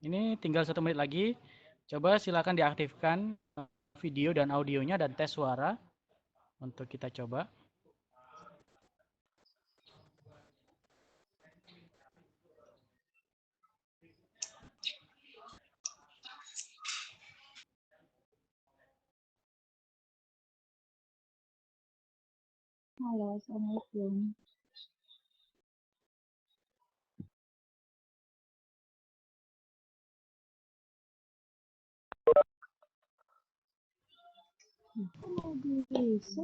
Ini tinggal 1 menit lagi. Coba silakan diaktifkan video dan audionya dan tes suara untuk kita coba. Halo, Assalamualaikum. Bisa.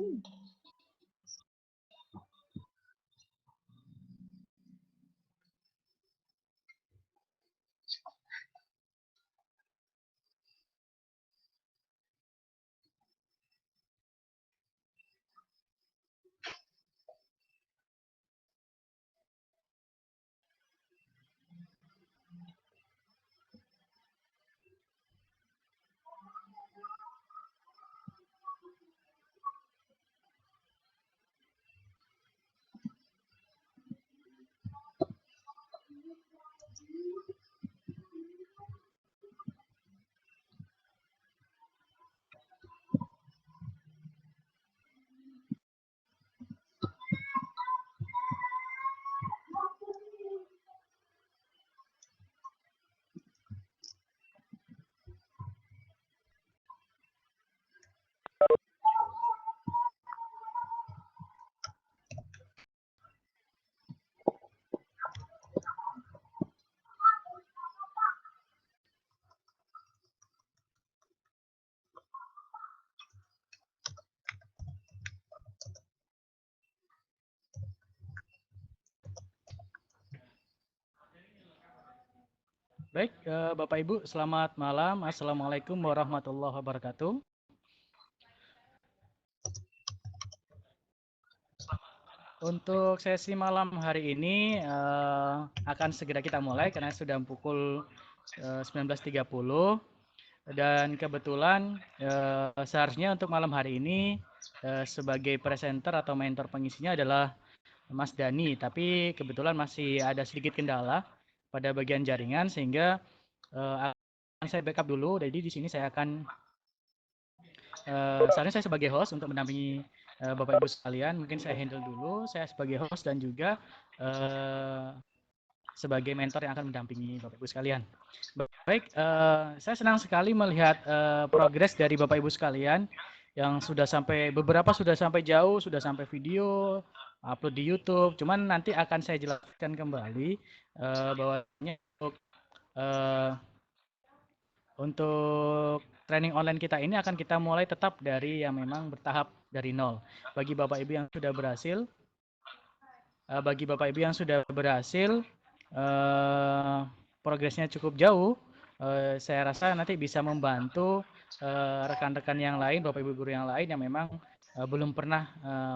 Baik, Bapak Ibu, selamat malam. Assalamualaikum warahmatullahi wabarakatuh. Untuk sesi malam hari ini akan segera kita mulai karena sudah pukul 19.30 dan kebetulan seharusnya untuk malam hari ini sebagai presenter atau mentor pengisinya adalah Mas Dani, tapi kebetulan masih ada sedikit kendala pada bagian jaringan sehingga akan saya backup dulu. Jadi di sini saya akan seharusnya saya sebagai host untuk mendampingi Bapak Ibu sekalian, mungkin saya handle dulu, saya sebagai host dan juga sebagai mentor yang akan mendampingi Bapak Ibu sekalian. Baik, saya senang sekali melihat progres dari Bapak Ibu sekalian yang sudah sampai, beberapa sudah sampai jauh, sudah sampai video, upload di YouTube. Cuman nanti akan saya jelaskan kembali bahwanya untuk training online kita ini akan kita mulai tetap dari yang memang bertahap dari nol. Bagi Bapak Ibu yang sudah berhasil, progresnya cukup jauh, saya rasa nanti bisa membantu rekan-rekan yang lain, Bapak Ibu guru yang lain yang memang belum pernah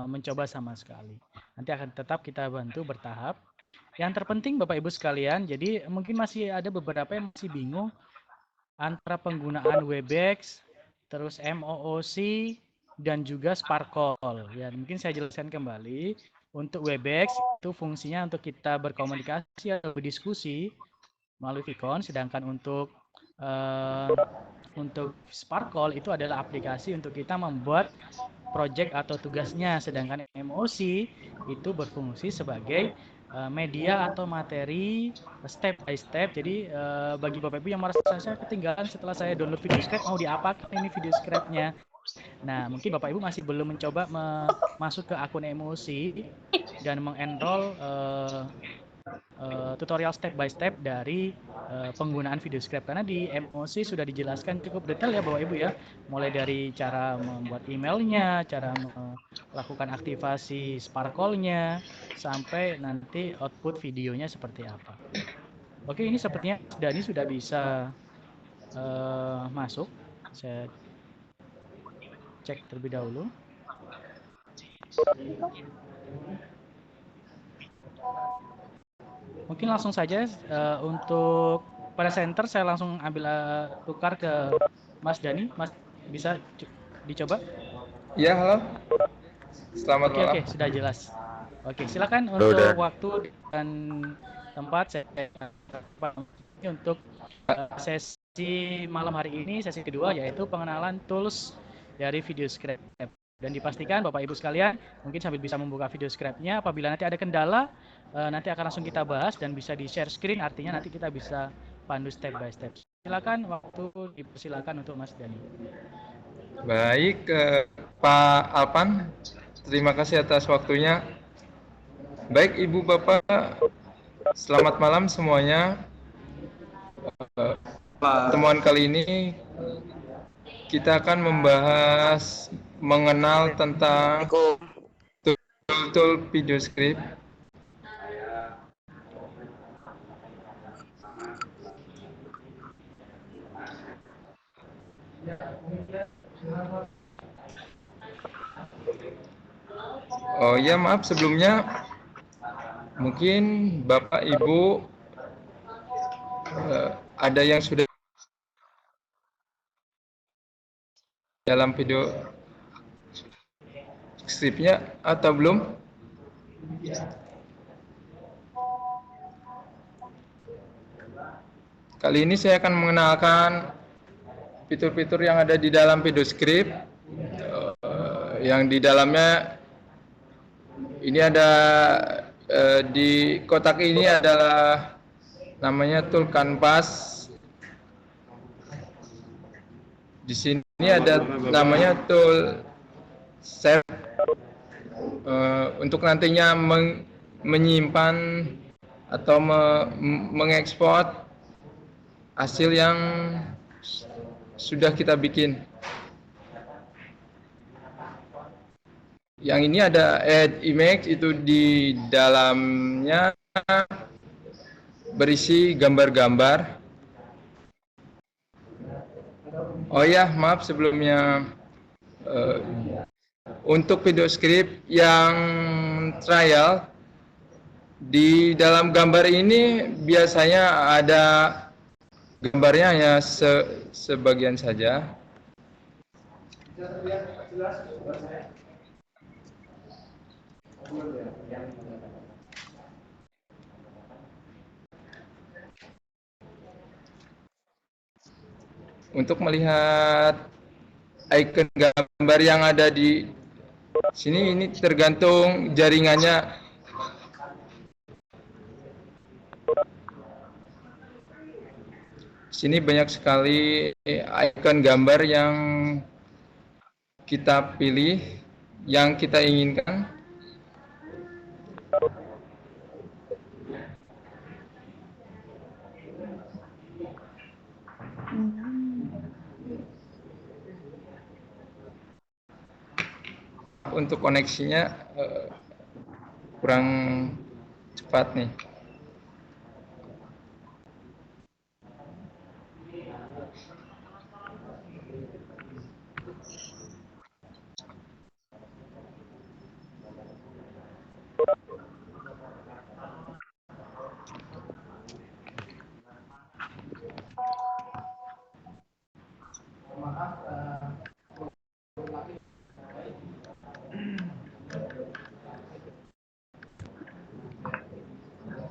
mencoba sama sekali. Nanti akan tetap kita bantu bertahap. Yang terpenting Bapak Ibu sekalian, jadi mungkin masih ada beberapa yang masih bingung antara penggunaan Webex, terus MOOC, dan juga Sparkle. Ya, mungkin saya jelaskan kembali. Untuk Webex itu fungsinya untuk kita berkomunikasi atau berdiskusi melalui Vicon, sedangkan untuk Sparkle itu adalah aplikasi untuk kita membuat project atau tugasnya, sedangkan MOC itu berfungsi sebagai media atau materi step by step. Jadi bagi Bapak Ibu yang merasa saya ketinggalan setelah saya download video script, mau diapakan ini video scriptnya. Nah, mungkin Bapak Ibu masih belum mencoba masuk ke akun emosi dan mengenroll tutorial step by step dari penggunaan video script, karena di emosi sudah dijelaskan cukup detail ya Bapak Ibu ya, mulai dari cara membuat emailnya, cara melakukan aktivasi Sparkle-nya, sampai nanti output videonya seperti apa. Oke, ini sepertinya Dani sudah bisa masuk. Saya cek terlebih dahulu. Mungkin langsung saja untuk presenter saya langsung ambil tukar ke Mas Dani. Mas bisa dicoba? Ya, halo. Selamat Oke, malam. sudah jelas. Oke, silakan Udah. untuk waktu dan tempat saya untuk sesi malam hari ini, sesi kedua, yaitu pengenalan tools dari VideoScribe. Dan dipastikan Bapak Ibu sekalian mungkin sambil bisa membuka VideoScribe-nya, apabila nanti ada kendala nanti akan langsung kita bahas dan bisa di share screen, artinya nanti kita bisa pandu step by step. Silakan, waktu dipersilakan untuk Mas Dani. Baik, Pak Alpan, terima kasih atas waktunya. Baik, Ibu Bapak, selamat malam semuanya. Pertemuan kali ini kita akan membahas mengenal tentang tool VideoScribe. Oh ya, maaf sebelumnya, mungkin Bapak Ibu ada yang sudah dalam video scriptnya atau belum? Kali ini saya akan mengenalkan fitur-fitur yang ada di dalam VideoScribe, yang di dalamnya ini ada di kotak ini adalah namanya tool canvas. Di sini ada namanya tool save untuk nantinya menyimpan atau mengekspor hasil yang sudah kita bikin. Yang ini ada add image, itu di dalamnya berisi gambar-gambar. Oh ya, maaf sebelumnya, untuk VideoScribe yang trial, di dalam gambar ini biasanya ada gambarnya hanya sebagian saja. Untuk melihat icon gambar yang ada di sini, ini tergantung jaringannya. Sini banyak sekali icon gambar yang kita pilih, yang kita inginkan. Untuk koneksinya kurang cepat nih.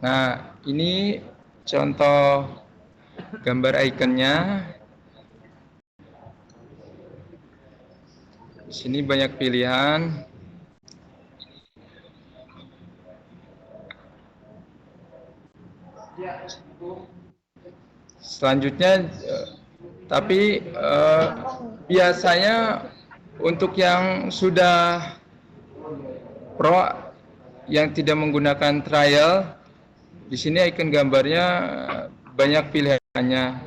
Nah, ini contoh gambar ikonnya. Di sini banyak pilihan. Selanjutnya, tapi biasanya untuk yang sudah pro, yang tidak menggunakan trial, di sini icon gambarnya banyak pilihannya.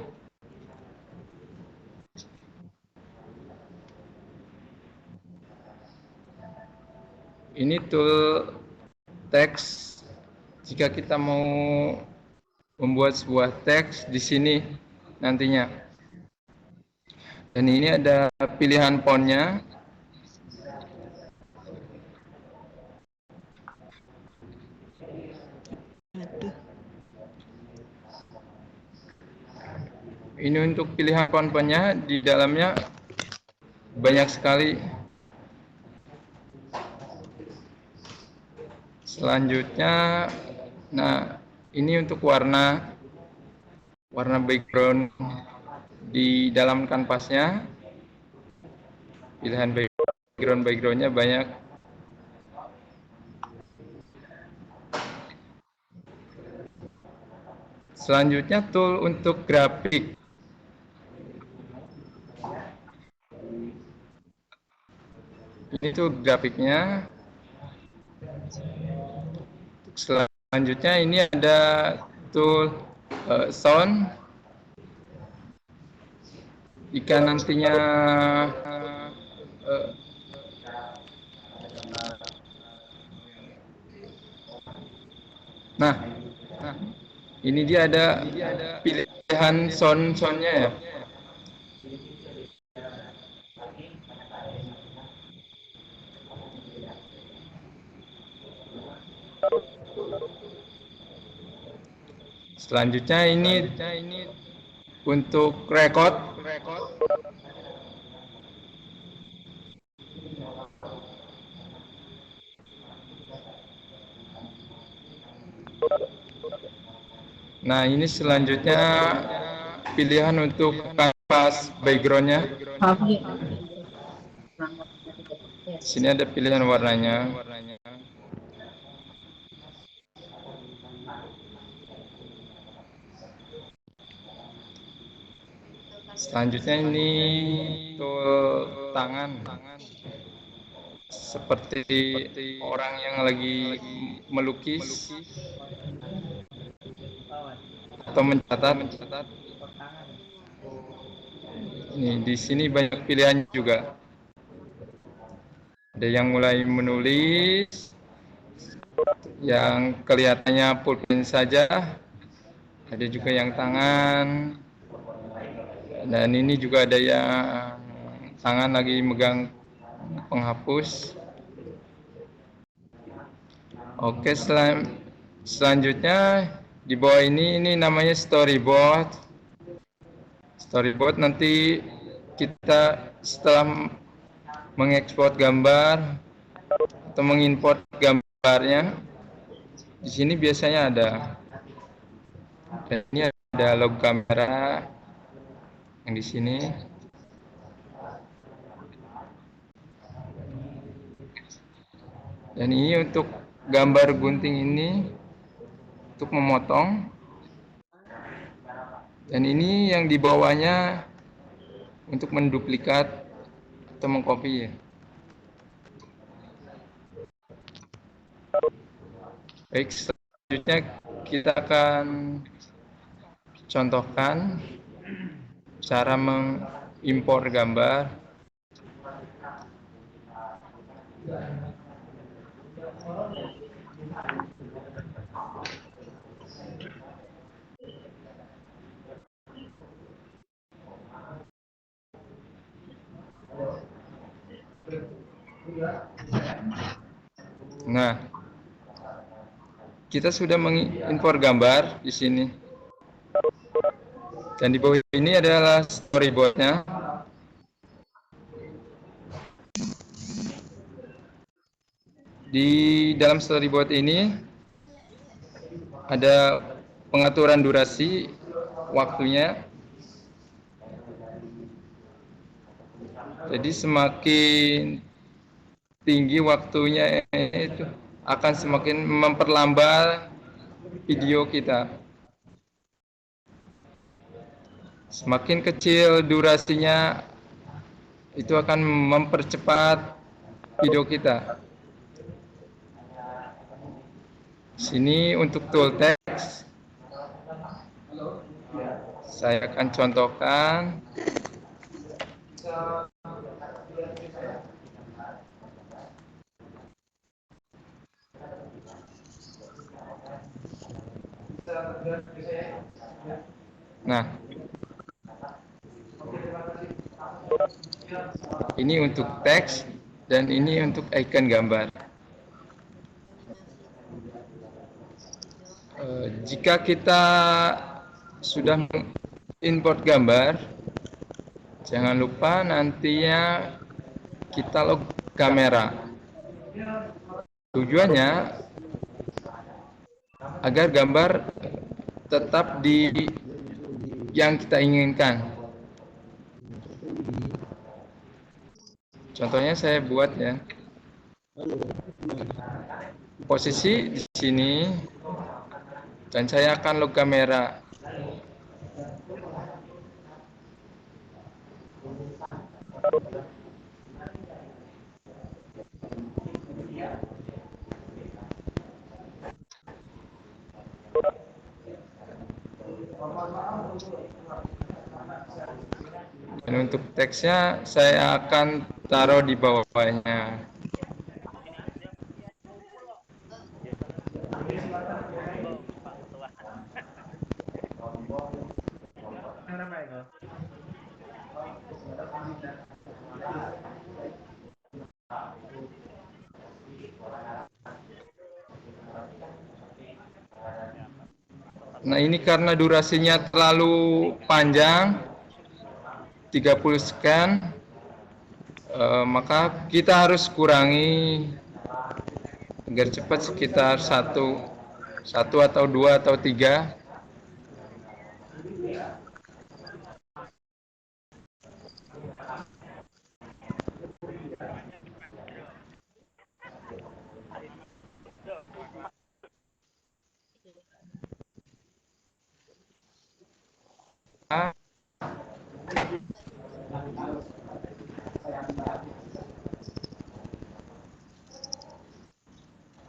Ini tool teks. Jika kita mau membuat sebuah teks di sini nantinya. Dan ini ada pilihan fontnya. Ini untuk pilihan font-fontnya, di dalamnya banyak sekali. Selanjutnya, nah ini untuk warna warna background di dalam kanvasnya. Pilihan backgroundnya banyak. Selanjutnya tool untuk grafik. Ini tuh grafiknya. Selanjutnya ini ada tool sound. Jika nantinya nah, ini dia ada pilihan soundnya ya. Selanjutnya ini untuk record. Nah, ini selanjutnya pilihan untuk kanvas backgroundnya. Sini ada pilihan warnanya. Selanjutnya ini tool tangan. Seperti orang yang lagi melukis atau mencatat. Ini di sini banyak pilihan juga. Ada yang mulai menulis, yang kelihatannya pulpen saja. Ada juga yang tangan. Dan ini juga ada yang tangan lagi megang penghapus. Oke, selanjutnya di bawah ini namanya storyboard. Storyboard nanti kita setelah mengekspor gambar atau mengimport gambarnya, di sini biasanya ada. Dan ini ada logo kamera yang di sini. Dan ini untuk gambar gunting ini untuk memotong. Dan ini yang di bawahnya untuk menduplikat atau mengcopy ya. Baik, selanjutnya kita akan contohkan cara mengimpor gambar. Nah, kita sudah mengimpor gambar di sini. Dan di bawah ini adalah storyboardnya. Di dalam storyboard ini ada pengaturan durasi waktunya. Jadi semakin tinggi waktunya itu akan semakin memperlambat video kita. Semakin kecil durasinya itu akan mempercepat video kita. Sini untuk tool text. Saya akan contohkan. Nah, ini untuk teks dan ini untuk icon gambar. Jika kita sudah import gambar, jangan lupa nantinya kita log kamera. Tujuannya agar gambar tetap di yang kita inginkan. Contohnya saya buat ya. Posisi di sini dan saya akan lock kamera. Dan untuk teksnya saya akan taruh di bawahnya. Nah, ini karena durasinya terlalu panjang, 30 scan, maka kita harus kurangi agar cepat sekitar satu atau 2 atau 3.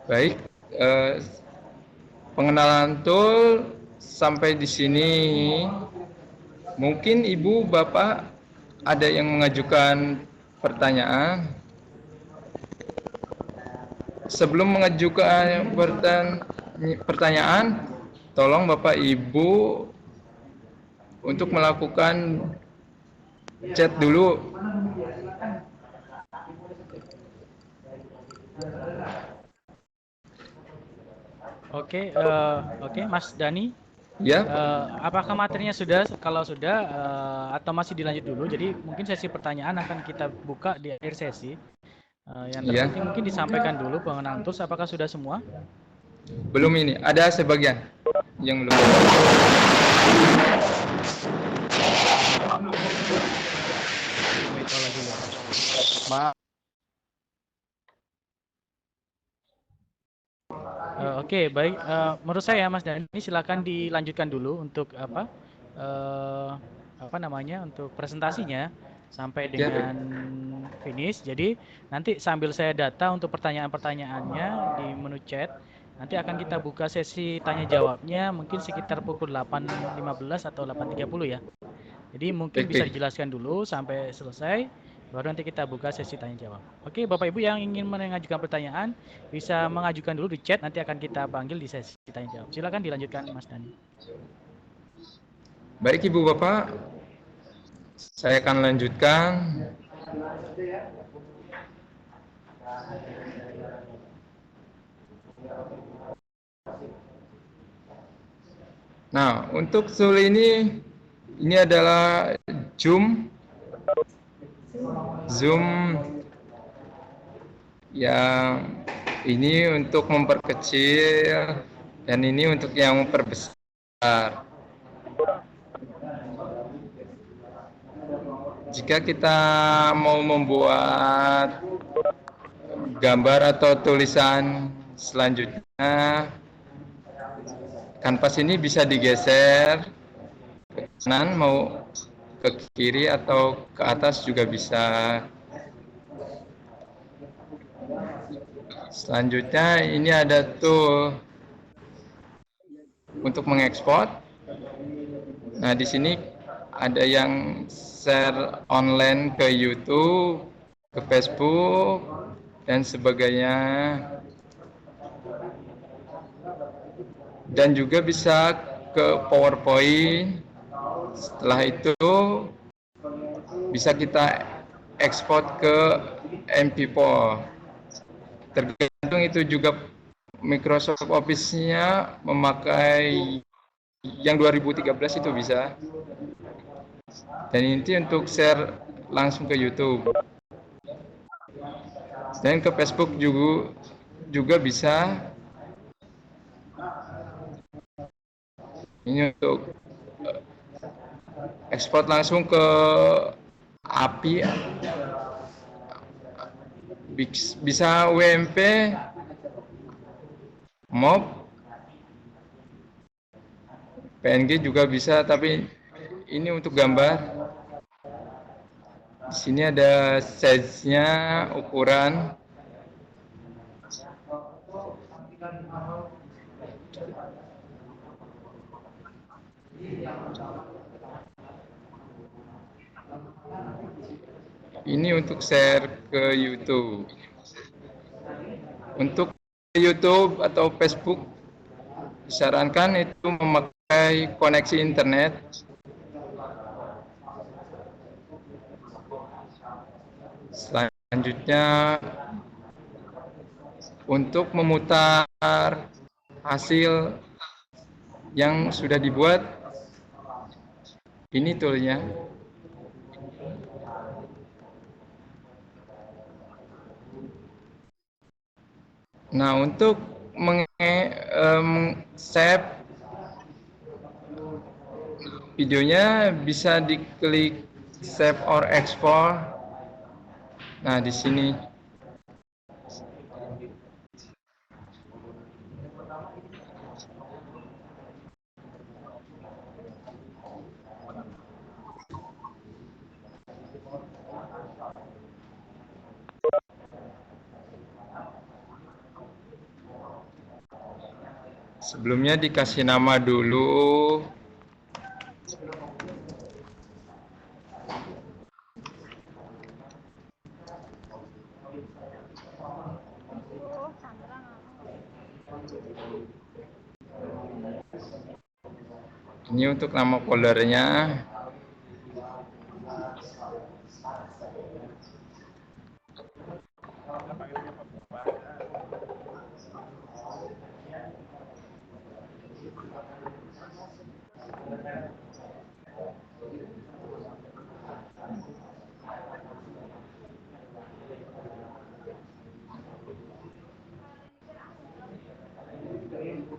Baik, pengenalan tool sampai di sini. Mungkin Ibu, Bapak ada yang mengajukan pertanyaan. Sebelum mengajukan pertanyaan, tolong Bapak Ibu untuk melakukan chat dulu. Oke, Mas Dani. Ya, Apakah materinya sudah? Kalau sudah, atau masih dilanjut dulu? Jadi mungkin sesi pertanyaan akan kita buka di akhir sesi. Yang ya. terpenting mungkin disampaikan dulu pengenalan tools. Apakah sudah semua? Belum ini, ada sebagian yang belum. Maaf. Oke, baik. Menurut saya, Mas Dani, silakan dilanjutkan dulu untuk untuk presentasinya sampai dengan finish. Jadi nanti sambil saya data untuk pertanyaan-pertanyaannya di menu chat, nanti akan kita buka sesi tanya jawabnya mungkin sekitar pukul 8.15 atau 8.30 ya. Jadi mungkin bisa dijelaskan dulu sampai selesai, baru nanti kita buka sesi tanya jawab. Oke, Bapak Ibu yang ingin mengajukan pertanyaan bisa mengajukan dulu di chat, nanti akan kita panggil di sesi tanya jawab. Silakan dilanjutkan, Mas Dani. Baik Ibu Bapak, saya akan lanjutkan. Nah, untuk tool ini adalah Zoom yang ini untuk memperkecil dan ini untuk yang memperbesar. Jika kita mau membuat gambar atau tulisan selanjutnya, kanvas ini bisa digeser ke kanan, mau ke kiri atau ke atas juga bisa. Selanjutnya ini ada tool untuk mengekspor. Nah, di sini ada yang share online ke YouTube, ke Facebook, dan sebagainya. Dan juga bisa ke PowerPoint. Setelah itu bisa kita ekspor ke MP4. Tergantung itu juga Microsoft Office-nya memakai yang 2013 itu bisa. Dan ini untuk share langsung ke YouTube. Dan ke Facebook juga bisa. Ini untuk ekspor langsung ke API, bisa WMP, MOV, PNG juga bisa, tapi ini untuk gambar. Di sini ada size-nya, ukuran. Ini untuk share ke YouTube. Untuk YouTube atau Facebook, disarankan itu memakai koneksi internet. Selanjutnya, untuk memutar hasil yang sudah dibuat, ini toolnya. Nah, untuk save videonya bisa diklik save or export. Nah, di sini. Sebelumnya dikasih nama dulu. Ini untuk nama foldernya.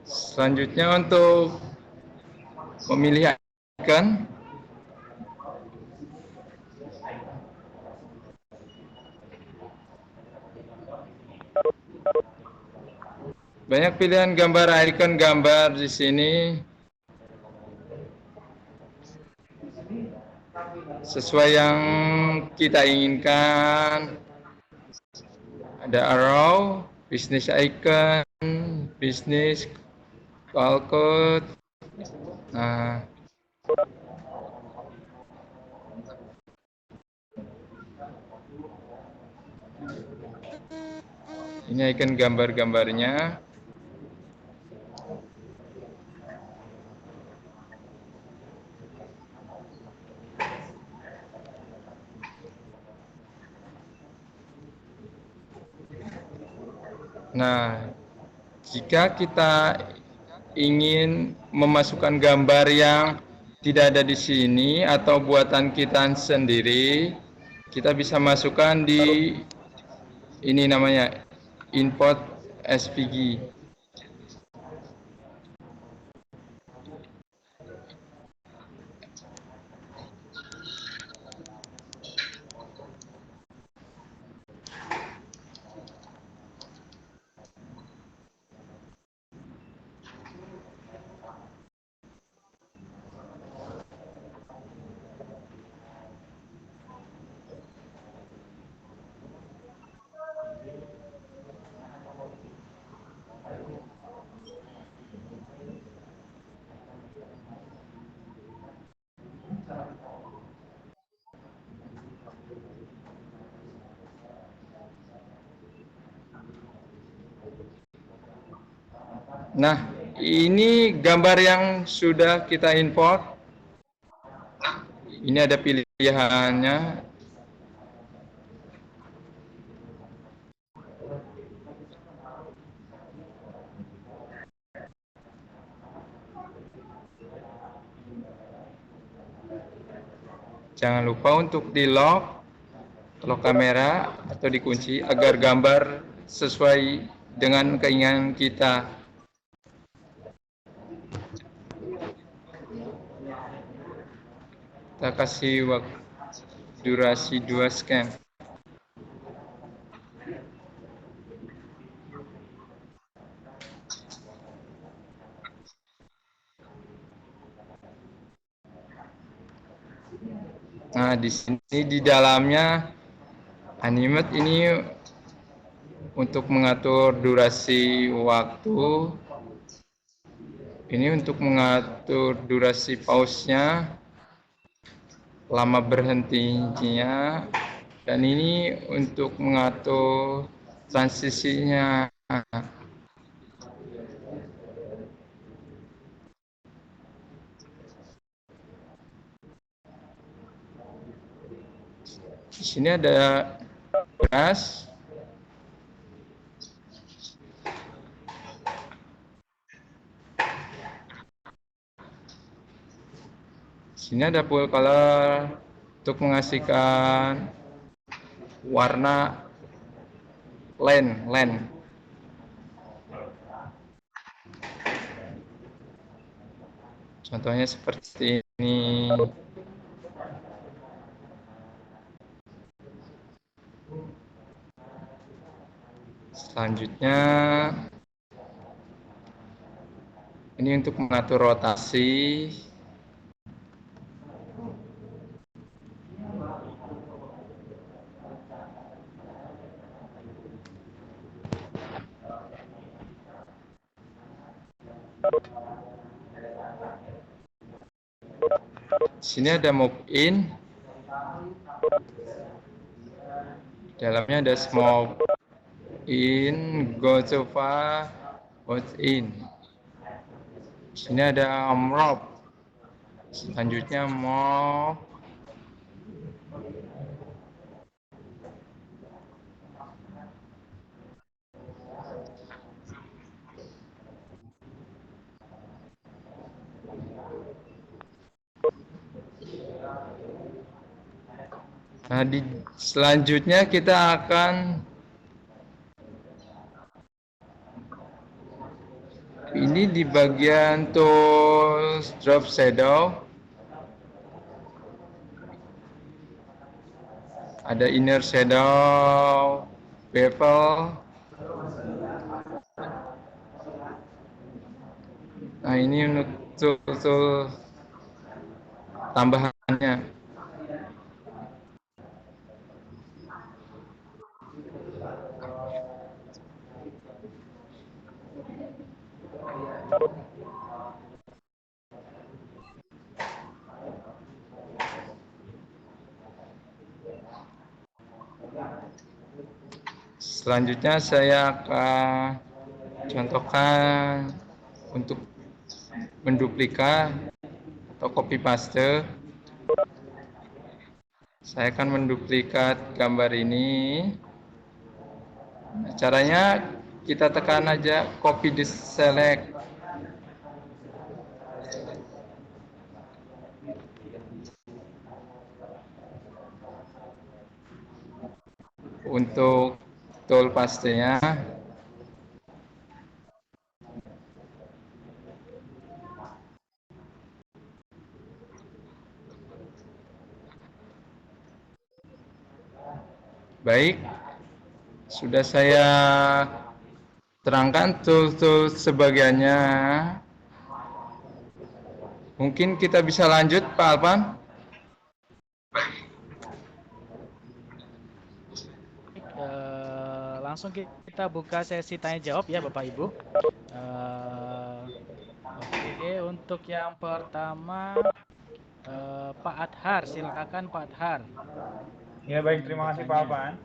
Selanjutnya untuk memilih icon. Banyak pilihan gambar icon gambar di sini. Sesuai yang kita inginkan. Ada arrow, business icon, business code. Nah, ini icon gambar-gambarnya. Nah, jika kita ingin memasukkan gambar yang tidak ada di sini atau buatan kita sendiri, kita bisa masukkan di ini namanya import SVG. Nah, ini gambar yang sudah kita import. Ini ada pilihannya. Jangan lupa untuk di lock kamera atau dikunci agar gambar sesuai dengan keinginan kita. Kita kasih waktu durasi 2 scan. Nah, di sini di dalamnya Animate ini untuk mengatur durasi waktu. Ini untuk mengatur durasi pause-nya, lama berhentinya, dan ini untuk mengatur transisinya. Di sini ada gas. Di sini ada full color untuk mengasihkan warna land. Contohnya seperti ini. Selanjutnya ini untuk mengatur rotasi. Di sini ada move in. Dalamnya ada smoke in, go so far, out in. Di sini ada move. Selanjutnya move. Nah, selanjutnya kita akan ini di bagian tools drop shadow. Ada inner shadow, bevel. Nah, ini untuk tool tambahannya. Selanjutnya saya akan contohkan untuk menduplikat atau copy paste. Saya akan menduplikat gambar ini. Caranya kita tekan aja copy di select. Untuk tool pastenya, baik, sudah saya terangkan tool-tool sebagiannya. Mungkin kita bisa lanjut, Pak Alpan. Langsung kita buka sesi tanya jawab ya Bapak Ibu. Oke, untuk yang pertama Pak Adhar, silakan Pak Adhar. Ya baik, terima kasih Pak Alpan.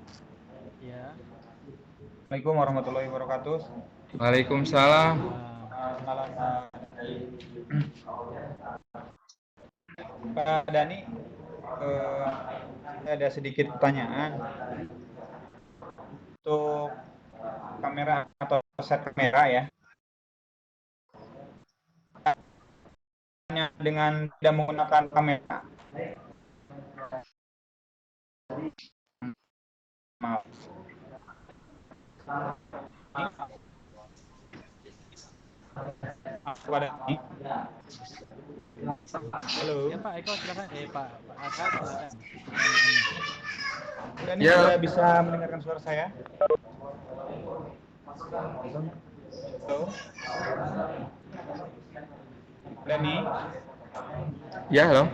Ya. Assalamualaikum warahmatullahi wabarakatuh. Waalaikumsalam. Malam Pak Dani, saya ada sedikit pertanyaan untuk kamera atau set kamera ya. Dengan tidak menggunakan kamera. Maaf. Pak Dani. Halo. Ya Pak Eko silakan. Pak Ashar silakan. Dani Ya. sudah bisa mendengarkan suara saya? Halo. Dani, Ya, halo.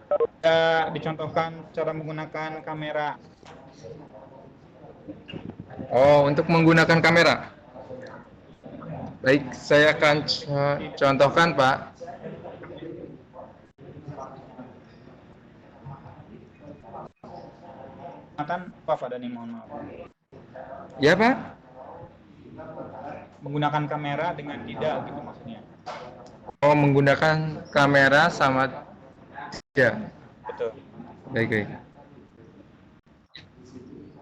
sudah dicontohkan cara menggunakan kamera. Oh, untuk menggunakan kamera. Baik, saya akan contohkan, Pak. Menggunakan apa Pak Dani, mohon maaf. Ya, Pak. Menggunakan kamera dengan tidak gitu maksudnya. Oh, menggunakan kamera sama ya. Betul. Baik, baik.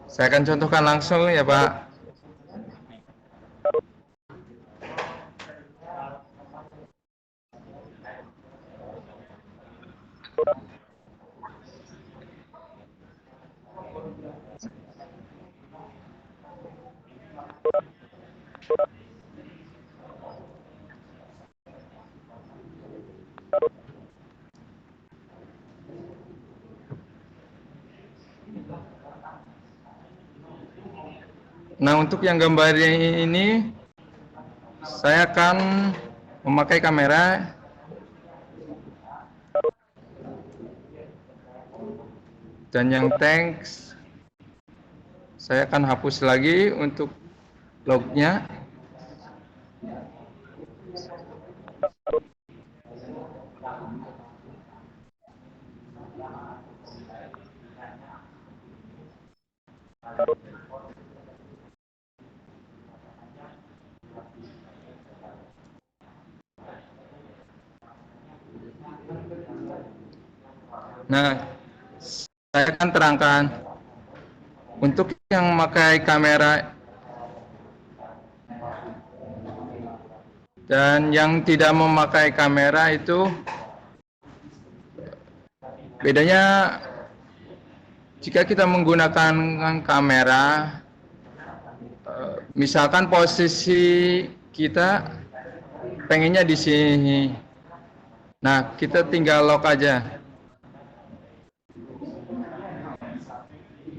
Saya akan contohkan langsung ya, Pak. Nih. Nah, untuk yang gambarnya ini saya akan memakai kamera dan yang teks saya akan hapus lagi untuk lognya. Nah, saya akan terangkan untuk yang memakai kamera dan yang tidak memakai kamera itu bedanya. Jika kita menggunakan kamera, misalkan posisi kita pengennya di sini, nah kita tinggal lock aja.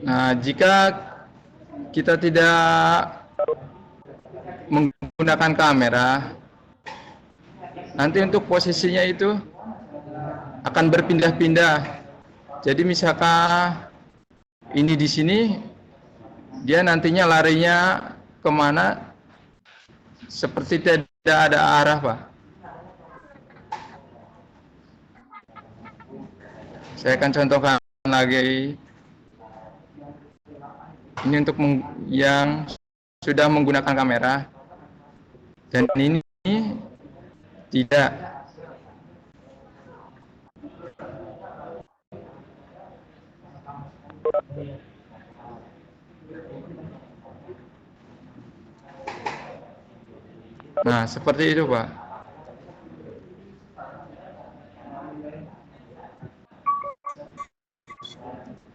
Nah, jika kita tidak menggunakan kamera, nanti untuk posisinya itu akan berpindah-pindah. Jadi misalkan ini di sini, dia nantinya larinya kemana seperti tidak ada arah, Pak. Saya akan contohkan lagi. Ini untuk yang sudah menggunakan kamera dan ini tidak. Nah, seperti itu, Pak.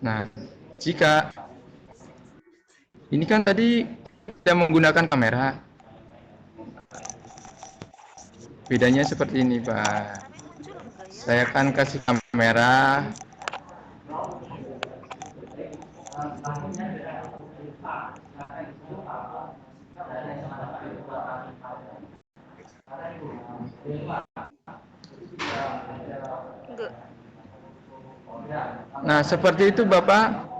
Nah, jika ini kan tadi kita menggunakan kamera, bedanya seperti ini, Pak. Saya akan kasih kamera. Nah, seperti itu, Bapak.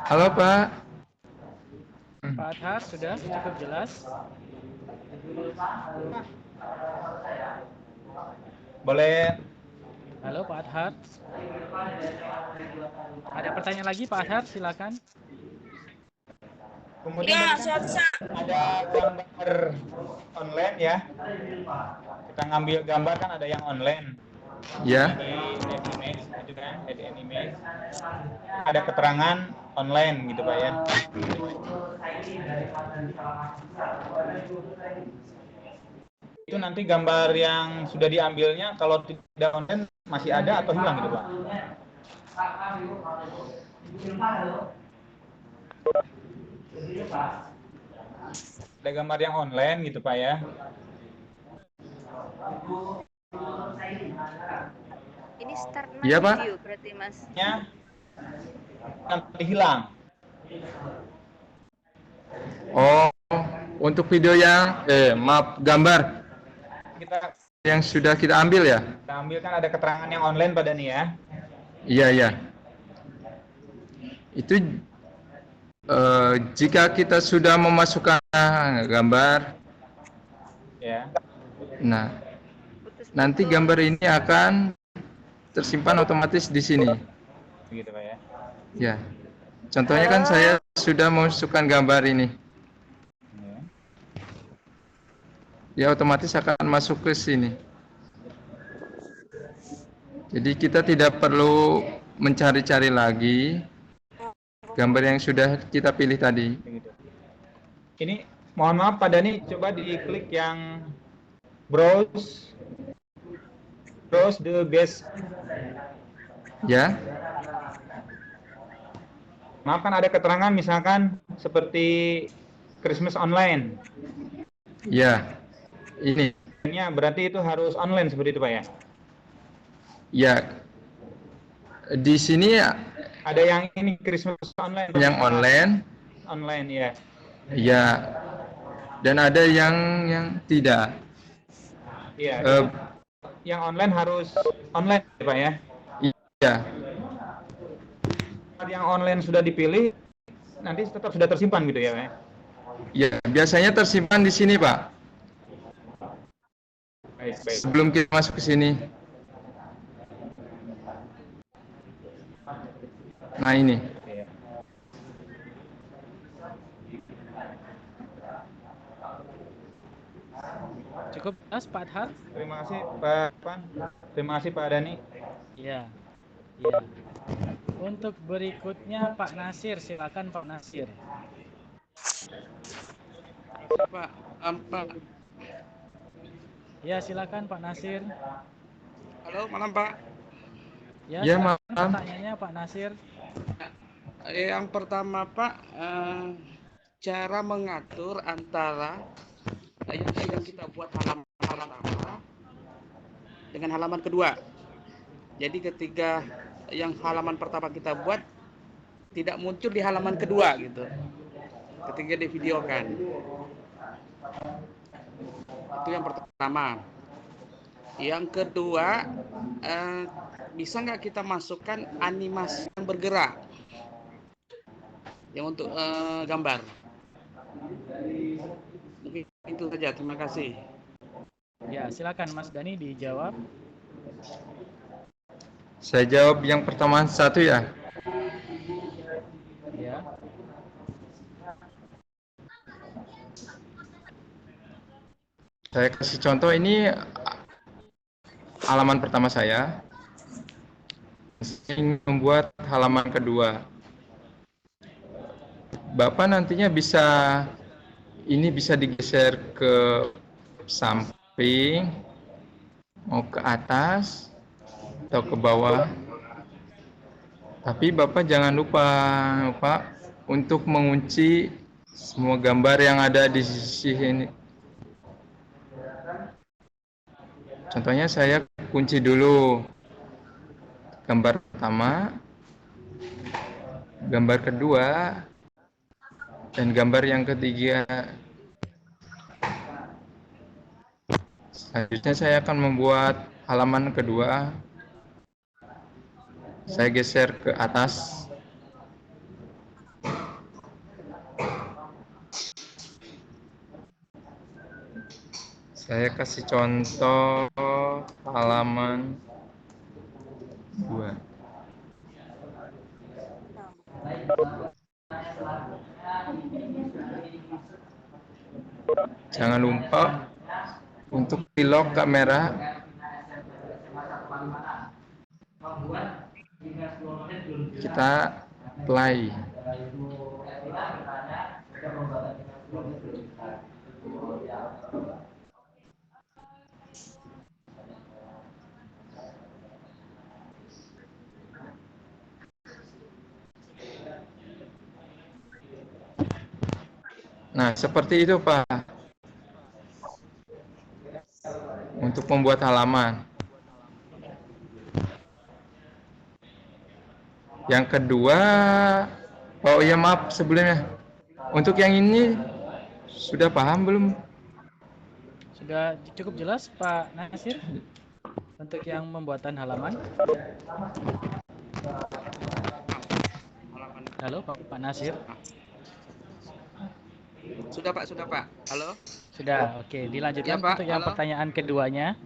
Halo, Pak. Pak Ashar sudah cukup jelas. Boleh. Halo Pak Ashar. Ada pertanyaan lagi Pak Ashar, silakan. Kemudian tadi kan ada gambar online ya. Kita ngambil gambar kan ada yang online. Ya. Di add image itu kan, add image. Ada keterangan online gitu Pak ya. Itu nanti gambar yang sudah diambilnya kalau tidak online masih ada atau hilang gitu Pak? Ada gambar yang online gitu Pak ya. Ini start Iya, Pak. video berarti Mas. Ya, nanti hilang. Oh, untuk video yang maaf, gambar Kita yang sudah kita ambil ya? ambil kan ada keterangan yang online pada nih ya. Iya, iya. Itu jika kita sudah memasukkan gambar, Ya. nah Putus-putus. nanti gambar ini akan tersimpan otomatis di sini. Begitu Pak ya. Ya. Contohnya kan saya sudah memasukkan gambar ini. Ya. Dia otomatis akan masuk ke sini. Jadi kita tidak perlu mencari-cari lagi gambar yang sudah kita pilih tadi. Begitu. Ini mohon maaf Pak Dani, coba diklik yang browse the best. Ya. Maaf kan ada keterangan misalkan seperti Christmas online. Ya. Ini. Ini berarti itu harus online seperti itu Pak ya. Ya. Di sini Ada yang ini Christmas online. yang online, Online ya. ya. Dan ada yang tidak. Iya. Yang online harus online Pak ya. Iya. Yang online sudah dipilih, nanti tetap sudah tersimpan gitu ya Pak. Ya, biasanya tersimpan di sini, Pak. Baik, baik. Sebelum kita masuk ke sini. Nah, ini. Iya. Cukup jelas Pak Adhar? Terima kasih Pak Pan. Terima kasih Pak Dani. Iya. Iya. Untuk berikutnya Pak Nasir, silakan Pak Nasir. Pak, Pak. Ya, silakan Pak Nasir. Halo, malam Pak. Ya, Ya, silakan malam. pertanyaannya Pak Nasir. Yang pertama Pak, cara mengatur antara yang sedang kita buat halaman pertama dengan halaman kedua. Jadi ketika yang halaman pertama kita buat tidak muncul di halaman kedua gitu. Ketika divideokan. Itu yang pertama. Yang kedua, bisa nggak kita masukkan animasi yang bergerak yang untuk gambar? Mungkin itu saja. Terima kasih. Ya, silakan Mas Dani dijawab. Saya jawab yang pertama satu ya. Ya. Saya kasih contoh ini halaman pertama saya. Saya ingin membuat halaman kedua. Bapak nantinya ini bisa digeser ke samping, mau ke atas, atau ke bawah. Tapi Bapak jangan lupa Pak untuk mengunci semua gambar yang ada di sisi ini. Contohnya saya kunci dulu gambar pertama, gambar kedua, dan gambar yang ketiga. Selanjutnya saya akan membuat halaman kedua. Saya geser ke atas. Saya kasih contoh halaman 2. Jangan lupa untuk di lock kamera. Kita play. Nah, seperti itu Pak. Untuk untuk membuat halaman. Yang kedua, oh ya maaf sebelumnya, untuk yang ini sudah paham belum? Sudah cukup jelas Pak Nasir untuk yang pembuatan halaman? Halo Pak Nasir. Sudah Pak. Halo. Sudah, oke. Dilanjutkan Ya, Pak. untuk yang Halo. pertanyaan keduanya.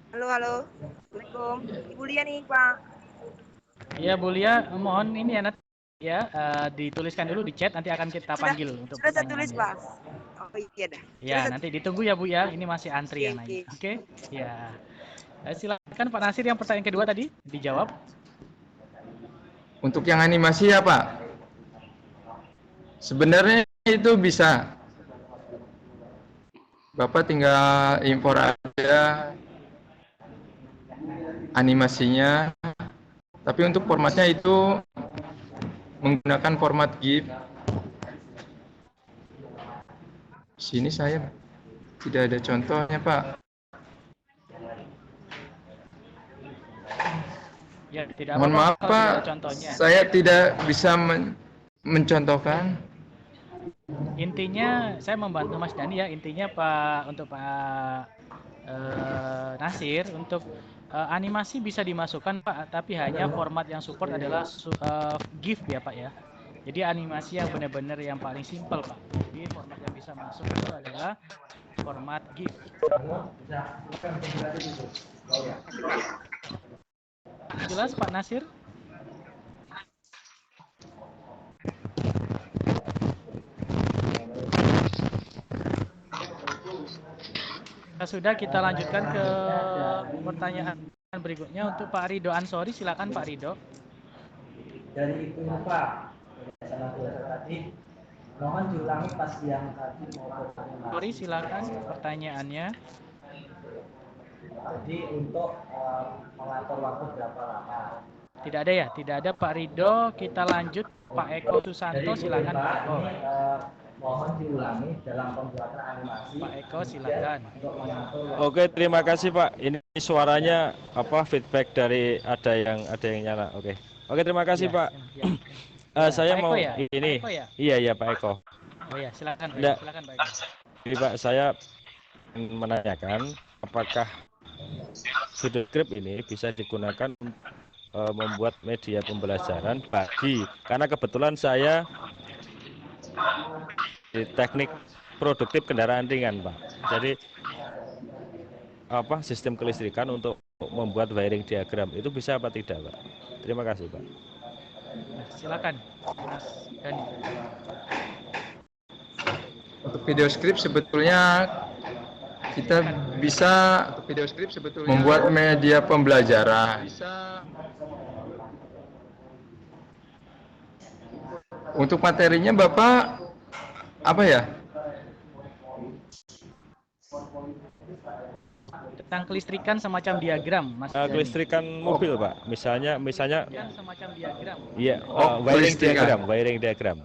Halo. Assalamualaikum. Ibu Lia nih, Pak. Iya Bu Lia, mohon ini ya nanti ya dituliskan dulu di chat, nanti akan kita panggil untuk Sudah saya tulis, pertanyaannya. Pak. Oh iya dah. Ya, nanti ditunggu ya Bu ya. Ini masih antri yang Oke, nanya. Oke? Ya. Silakan Pak Nasir yang pertanyaan kedua tadi dijawab. Untuk yang animasi ya Pak, sebenarnya itu bisa. Bapak tinggal impor aja animasinya, tapi untuk formatnya itu menggunakan format GIF. Sini saya tidak ada contohnya Pak. Ya, tidak Mohon apa-apa maaf kalau tidak Pak, ada contohnya. saya tidak bisa mencontohkan. Intinya saya membantu Mas Dani ya. Intinya untuk Pak Nasir untuk animasi bisa dimasukkan Pak, tapi hanya format yang support adalah GIF ya Pak ya. Jadi animasi yang benar-benar yang paling simpel Pak. Jadi format yang bisa masuk itu adalah format GIF. Jelas Pak Nasir? Sudah, kita lanjutkan ke pertanyaan berikutnya untuk Pak Ridho Ansori. Silakan Pak Ridho. Dari itu Pak, sama tadi, mohon diulangi pas yang tadi mau bertanya. Sorry, silakan pertanyaannya. Jadi untuk mengatur waktu berapa lama? Tidak ada ya? Tidak ada Pak Ridho. Kita lanjut Pak Eko Susanto. Silakan Pak Eko. Mohon diulangi dalam pembuatan animasi. Pak Eko silakan. Oke, terima kasih Pak. Ini suaranya feedback dari ada yang nyala. Oke, terima kasih Ya, Pak. ya. Saya Pak Eko mau ya? ini. Pak Eko ya? Iya Pak Eko. Oh ya, silakan Pak. Nggak. Silakan Pak Eko. Jadi Pak, saya menanyakan apakah video script ini bisa digunakan membuat media pembelajaran karena kebetulan saya di teknik produktif kendaraan ringan Pak. Jadi sistem kelistrikan untuk membuat wiring diagram itu bisa apa tidak Pak? Terima kasih Pak. Silakan Mas Dani. Untuk video script sebetulnya kita bisa membuat media pembelajaran. Untuk materinya Bapak apa ya? Tentang kelistrikan semacam diagram, Mas Dani. Kelistrikan mobil Pak. Misalnya Kan semacam diagram. iya, kelistrikan. wiring diagram.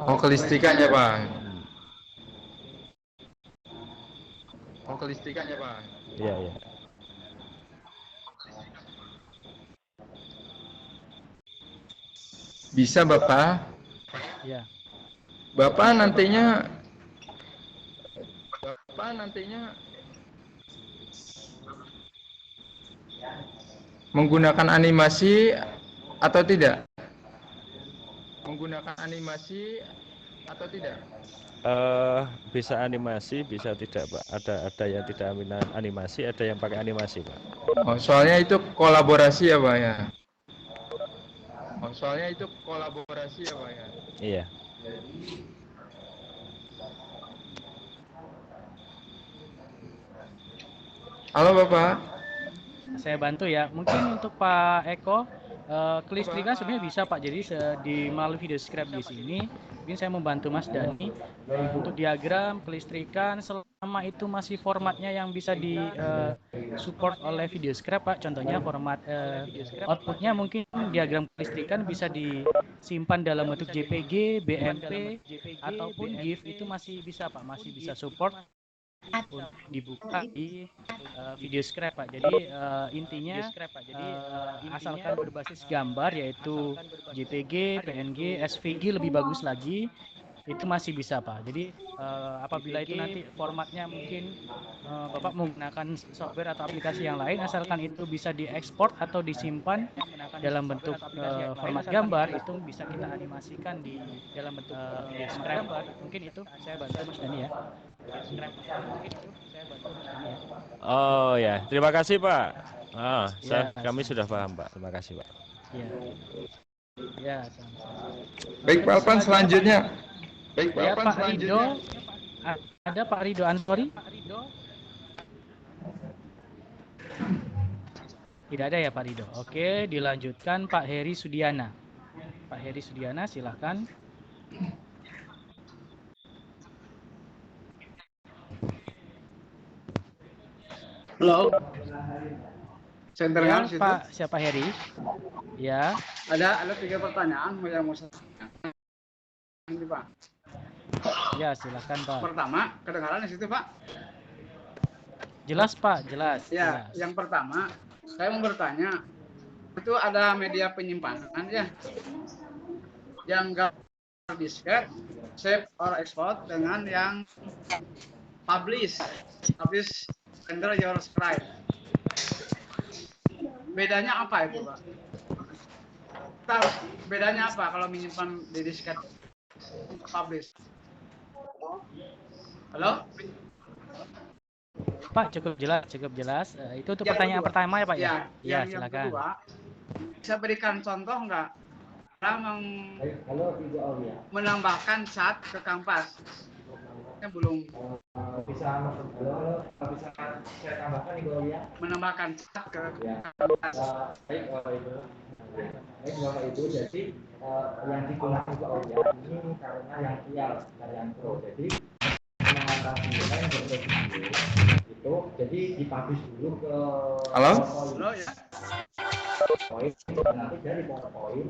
Oh, kelistrikan ya Pak. Oh, kelistrikan ya Pak. Iya. Bisa Bapak. Ya. Bapak nantinya menggunakan animasi atau tidak? Bisa animasi, bisa tidak Pak. Ada yang tidak animasi, ada yang pakai animasi Pak. Oh, soalnya itu kolaborasi ya Pak ya. Iya. Halo Bapak. Saya bantu ya. Mungkin untuk Pak Eko, kelistrikan sebenarnya bisa Pak. Jadi di melalui video script di sini, mungkin saya membantu Mas Dani untuk diagram kelistrikan selama itu masih formatnya yang bisa di support oleh video script Pak. Contohnya format outputnya mungkin diagram kelistrikan bisa disimpan dalam bentuk JPG, BMP ataupun GIF itu masih bisa Pak, masih bisa support. untuk dibuka di video scrap Pak. Jadi intinya asalkan berbasis gambar yaitu JPG, PNG, SVG lebih bagus lagi itu masih bisa Pak. Jadi apabila itu nanti formatnya mungkin Bapak menggunakan software atau aplikasi yang lain, asalkan itu bisa diekspor atau disimpan dalam bentuk format gambar, itu bisa kita animasikan di dalam bentuk video scrap. Mungkin itu saya bantu Mas Dani ya. Oh ya, terima kasih Pak. Ya, Kami sudah paham Pak. Terima kasih Pak. Ya. Ya, sama-sama. Baik Pak Alpan, selanjutnya. Baik Pak Ya, Alpan, Pak Rido. selanjutnya. Ada Pak Rido Ansori? Tidak ada ya Pak Rido. Oke, dilanjutkan Pak Heri Sudiana. Pak Heri Sudiana, silakan. Halo. Saya Ya, dengar situ. Pak, siapa Heri? Ya, Ada 3 pertanyaan yang mau saya tanyakan. Ini Pak. ya silakan Pak. Pertama, kedengaran di situ Pak? Jelas Pak, jelas. Ya, jelas. yang pertama, saya mau bertanya, itu ada media penyimpanan ya, yang gambar disket, save or export dengan yang publish render your script. Bedanya apa itu Pak? Tahu bedanya apa kalau menyimpan di disket publish? Halo? Pak, cukup jelas. Itu untuk Yang pertanyaan kedua. pertama ya Pak ya? Ya, yang silakan. kedua, bisa berikan contoh nggak cara menambahkan cat ke kanvas? Ini belum Bisa saya tambahkan Ibu Aulia. menambahkan cat ke Ya. kanvas. Baik Bapak Ibu, jadi yang digunakan Ibu Aulia ini karena yang real, bukan yang pro. Jadi mengatasi yang berbeda itu, jadi dipublish dulu ke Halo? Halo ya. PowerPoint, dan nanti dari PowerPoint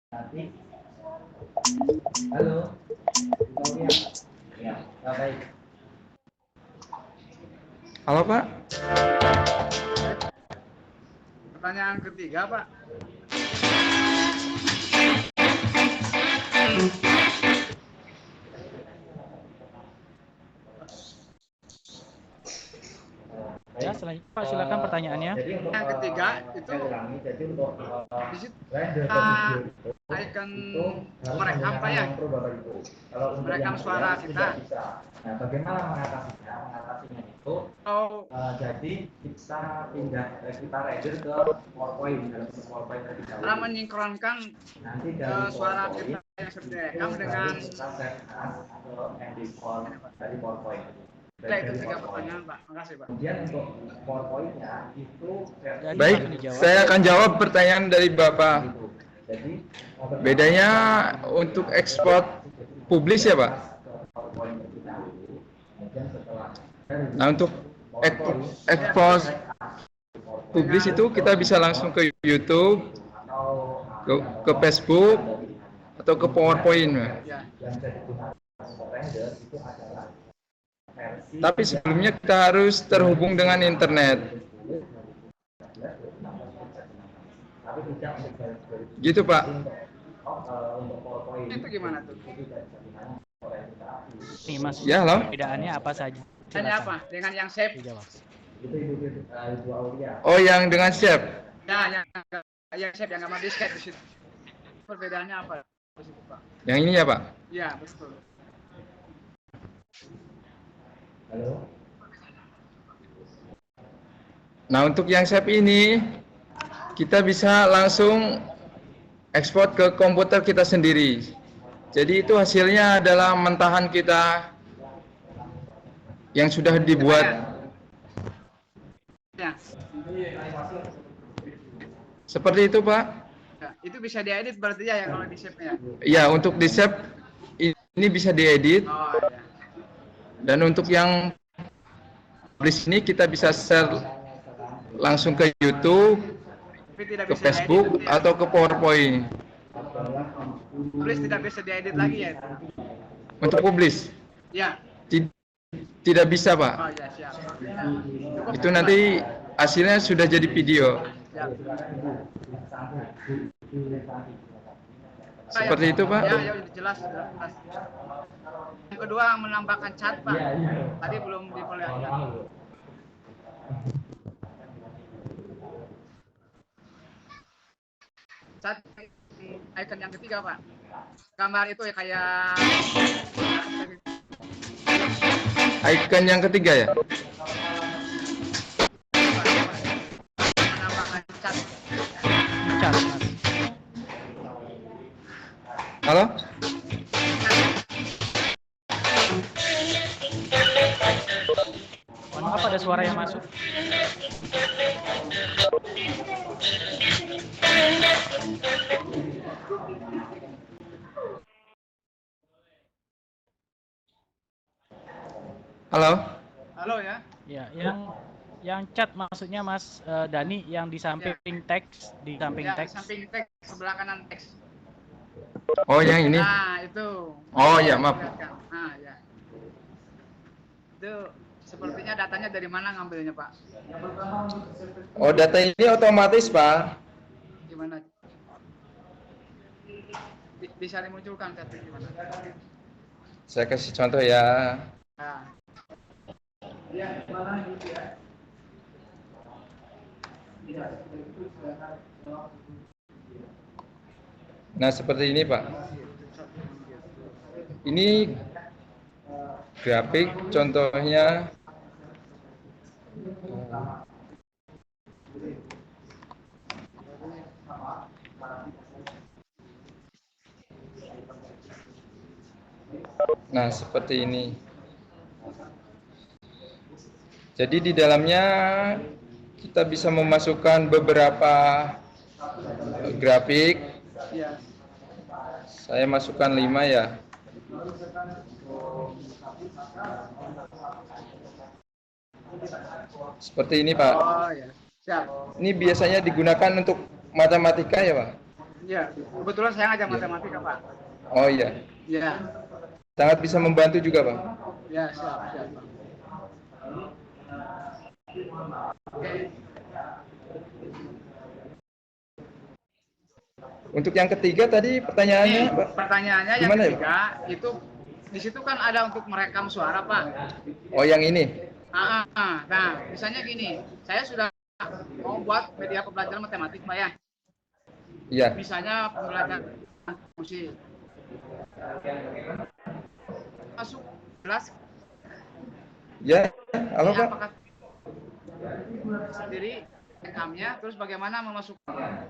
nanti halo Ibu Aulia. Ya, baik. Halo Pak? Pertanyaan ketiga Pak. Ya, selanjutnya Pak, silakan pertanyaannya. Jadi untuk Yang ketiga itu saya ulangi, jadi untuk di situ render icon itu harus merekam Pak ya. menggunakan Pro Bapak Ibu. Kalau untuk Merekam yang suara real kita. tidak bisa. Nah, bagaimana mengatasinya? Mengatasinya itu Oh, jadi kita render ke PowerPoint dalam PowerPoint terlebih dahulu. cara menyinkronkan Nanti dari suara PowerPoint, kita yang sudah direkam dengan kita save as atau MP4 dari PowerPoint. itu 3 pertanyaan Pak. Makasih Pak. Kemudian untuk PowerPoint-nya itu versi Baik, saya akan jawab pertanyaan dari Bapak. Jadi Bedanya untuk ekspor publish ya Pak? Nah untuk ekspor publish itu kita bisa langsung ke YouTube, ke Facebook, atau ke PowerPoint. Pak. Ya. Tapi sebelumnya kita harus terhubung dengan internet. Gitu Pak. Itu gimana tuh? Nih Mas, Ya, halo. perbedaannya apa saja? Tanya Silakan apa? Dengan yang save? dijawab. Oh yang dengan Chef. Ya, yang save yang gambar disket di situ. Perbedaannya apa di situ Pak? Yang ini ya Pak. Ya, betul. Nah untuk yang Chef ini kita bisa langsung ekspor ke komputer kita sendiri. Jadi itu hasilnya adalah mentahan kita yang sudah dibuat. Ya. Seperti itu Pak. Ya, itu bisa diedit berarti ya yang kalau di save-nya. Ya untuk di save ini bisa diedit. Oh, ya. Dan untuk yang publish ini kita bisa share langsung ke YouTube, Tapi tidak ke bisa Facebook, diedit, ya. atau ke PowerPoint. Tulis tidak bisa diedit lagi ya. Untuk publish Ya. Ti- tidak bisa, Pak. Oh ya, siap. Itu nanti hasilnya sudah jadi video. Siap. Seperti itu, Pak. Ya, ya udah jelas, sudah jelas. Yang kedua menambahkan cat, Pak. Tadi belum diperlihatkan. Cat icon yang ketiga, Pak. Gambar itu ya kayak Icon yang ketiga ya. menambahkan cat. Cat, Mas. Halo? Mohon maaf ada suara yang masuk. Halo? Halo ya. Ya, yang cat maksudnya Mas Dani yang di samping teks, di samping Ya, teks. samping teks sebelah kanan teks. Oh, yang ini. Nah, itu. Oh, ya, maaf. Nah, ya. Itu sepertinya datanya dari mana ngambilnya, Pak? Oh, data ini otomatis, Pak. Gimana? Bisa dimunculkan tapi gimana? Saya kasih contoh ya. Nah, Nah, seperti ini, Pak. Ini grafik contohnya. Nah, seperti ini. Jadi di dalamnya kita bisa memasukkan beberapa grafik. iya. Saya masukkan 5 ya. Seperti ini, Pak. Oh, ya. Siap. Ini biasanya digunakan untuk matematika ya, Pak? Iya, kebetulan saya ngajar matematika, Pak. Oh iya. Iya. Sangat bisa membantu juga, Pak. Ya, siap, siap, Pak. Oke. Untuk yang ketiga tadi pertanyaannya, Pak. Pertanyaannya yang Gimana ya, ketiga itu di situ kan ada untuk merekam suara, Pak. Oh, yang ini. Nah, misalnya gini, saya sudah mau buat media pembelajaran matematik, Pak ya. Iya. Misalnya pembelajaran musik. Masuk kelas. Ya, halo, Ini Pak. apakah sendiri rekamnya, terus bagaimana memasukkan?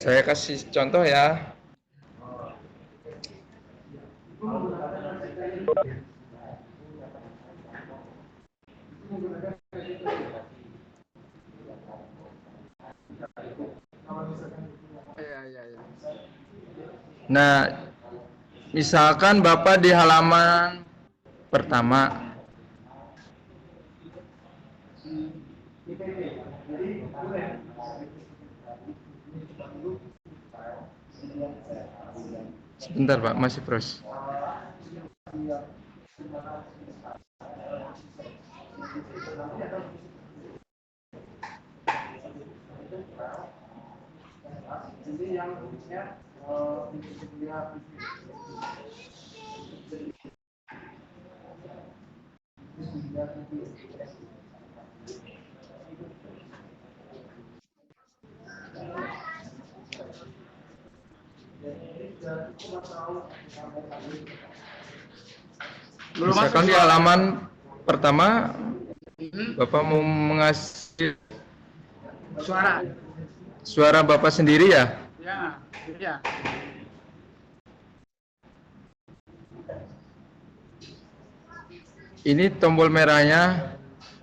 Saya kasih contoh ya. Ya. Nah, misalkan Bapak di halaman pertama. Sebentar, Pak, masih proses. Misalkan di halaman pertama Bapak mau mengasih suara Bapak sendiri ya? Ya. Ini tombol merahnya.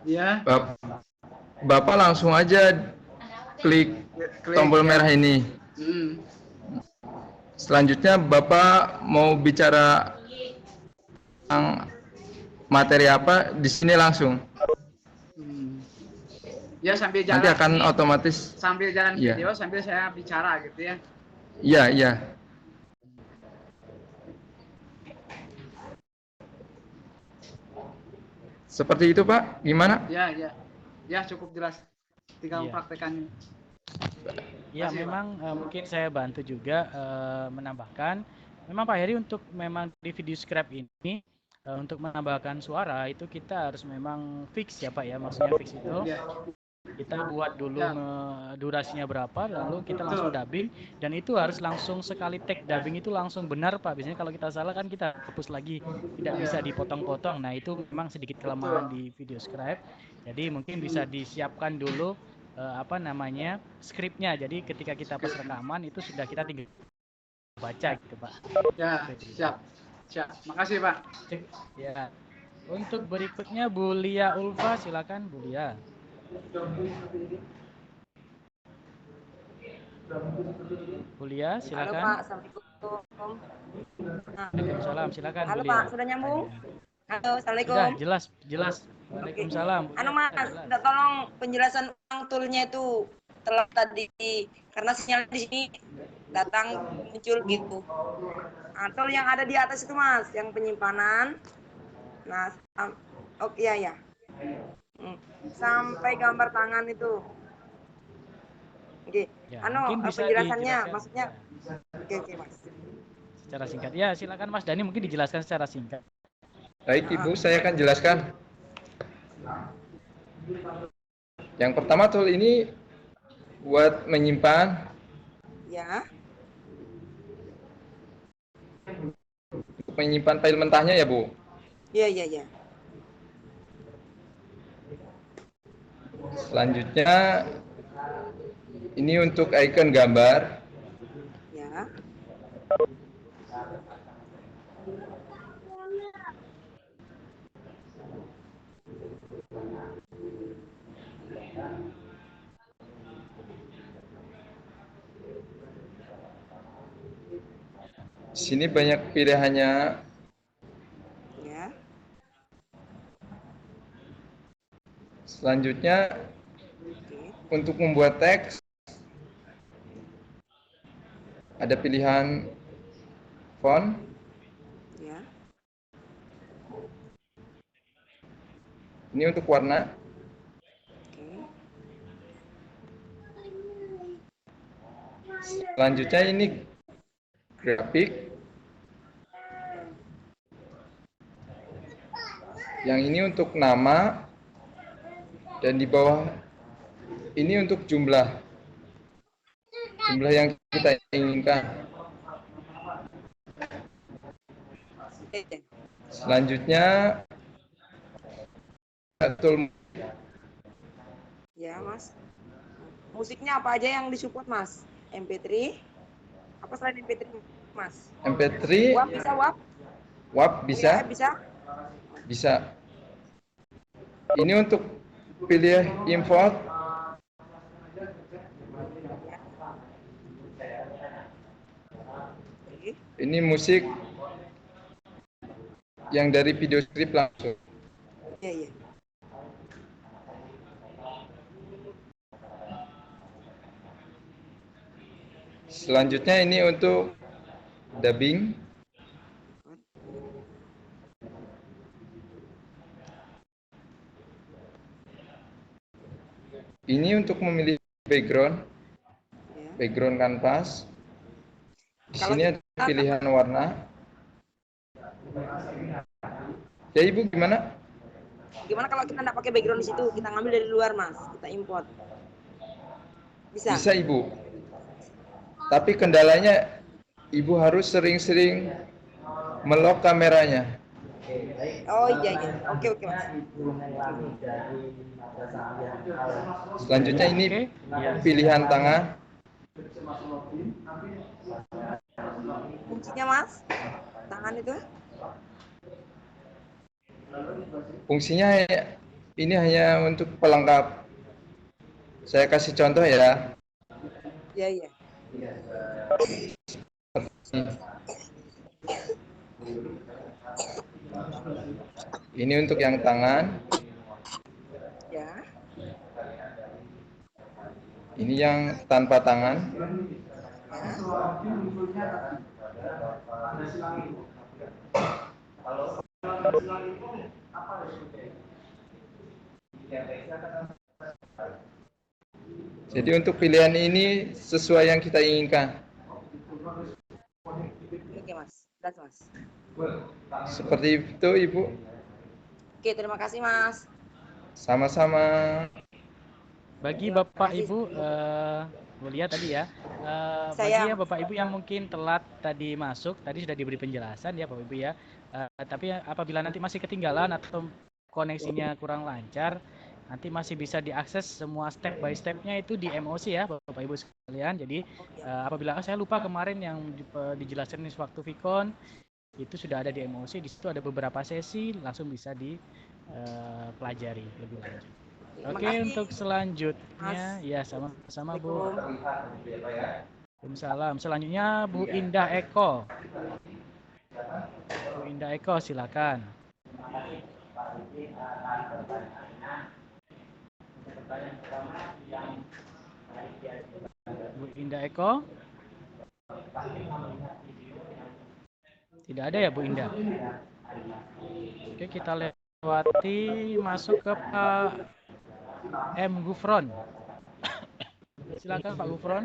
Ya. Bapak langsung aja klik tombol merah ini. Selanjutnya Bapak mau bicara tentang materi apa di sini langsung. Ya, sambil jalan. Nanti akan otomatis. Sambil jalan Iya. video, sambil saya bicara gitu ya. Iya. Seperti itu Pak, gimana? Ya, ya. Ya, cukup jelas. Tinggal Iya. mempraktekannya. Ya, Makasih, Pak. memang mungkin saya bantu juga menambahkan. Memang Pak Heri untuk memang di video script ini untuk menambahkan suara itu kita harus memang fix ya Pak ya. Maksudnya fix itu Ya, kita buat dulu ya. durasinya berapa, lalu kita langsung dubbing dan itu harus langsung sekali take dubbing itu langsung benar Pak. Biasanya kalau kita salah kan kita hapus lagi, tidak Iya. bisa dipotong-potong. Nah itu memang sedikit kelemahan di video script. Jadi mungkin bisa disiapkan dulu apa namanya skripnya. Jadi ketika kita pas rekaman itu sudah kita tinggal baca gitu Pak. Ya, siap. Siap. Makasih, Pak. Ya. Untuk berikutnya Bu Lia Ulfa, silakan Bu Lia. Bu Lia, Halo silakan. Pak, Assalamualaikum. Nah, Waalaikumsalam, silakan halo Bu Lia. Pak, sudah nyambung? Halo, Sudah, Assalamualaikum. jelas. Waalaikumsalam. Bu Anu Lia, Mas, jelas. udah tolong penjelasan ulang toolnya itu telat tadi karena sinyal di sini datang muncul gitu. Nah, tool yang ada di atas itu Mas, yang penyimpanan. Nah, oh iya ya. Sampai gambar tangan itu. Oke. Ya, Anu mungkin bisa penjelasannya dijelaskan. maksudnya Ya, oke Mas. secara singkat. Ya, silakan Mas Dani mungkin dijelaskan secara singkat. Baik Ibu, saya akan jelaskan. Yang pertama tool ini buat menyimpan Ya. file mentahnya ya Bu. Iya. Selanjutnya ini untuk icon gambar. Ya. Di sini banyak pilihannya. Ya. Selanjutnya Oke. untuk membuat teks ada pilihan font. Ya. Ini untuk warna. Oke. Selanjutnya ini grafik. Yang ini untuk nama dan di bawah ini untuk jumlah yang kita inginkan. Selanjutnya tool Ya, Mas. Musiknya apa aja yang disupport, Mas? MP3? Apa selain MP3, Mas? MP3, WAV bisa, WAV? WAV bisa, WAV bisa? bisa. Ini untuk pilih import. Oke. Ini musik yang dari video strip langsung. Iya. Selanjutnya ini untuk dubbing. Ini untuk memilih background kanvas. Di sini ada pilihan warna. Ya Ibu gimana? Gimana kalau kita nggak pakai background di situ? Kita ngambil dari luar, Mas. Kita import. Bisa? Bisa Ibu. Tapi kendalanya Ibu harus sering-sering melock kameranya. Oh iya. Oke, Mas. Selanjutnya ini pilihan tangan. Fungsinya, Mas? Tangan itu? Fungsinya ini hanya untuk pelengkap. Saya kasih contoh ya. Iya. Ini untuk yang tangan. Ya. Ini yang tanpa tangan. Jadi untuk pilihan ini sesuai yang kita inginkan. Oke Mas, jelas Mas. Seperti itu Ibu. Oke, terima kasih Mas. Sama-sama. Bagi Terima Bapak kasih. Ibu, mulia tadi ya. Bagi Saya ya Bapak Ibu yang mungkin telat tadi masuk, tadi sudah diberi penjelasan ya Bapak Ibu ya. Tapi apabila nanti masih ketinggalan atau koneksinya kurang lancar, nanti masih bisa diakses semua step by stepnya itu di MOC ya Bapak Ibu sekalian. Jadi apabila saya lupa kemarin yang dijelaskan di waktu Vicon itu sudah ada di MOC, di situ ada beberapa sesi, langsung bisa dipelajari lebih lanjut. terima Oke, kasih. untuk selanjutnya, Mas. ya sama-sama Bu. Assalamualaikum. Waalaikumsalam. Selanjutnya Bu Indah Eko. Bu Indah Eko, silakan. Bu Indah Eko. Tidak ada ya Bu Indah. Oke, kita lewati masuk ke Pak M. Gufron. Silakan Pak Gufron.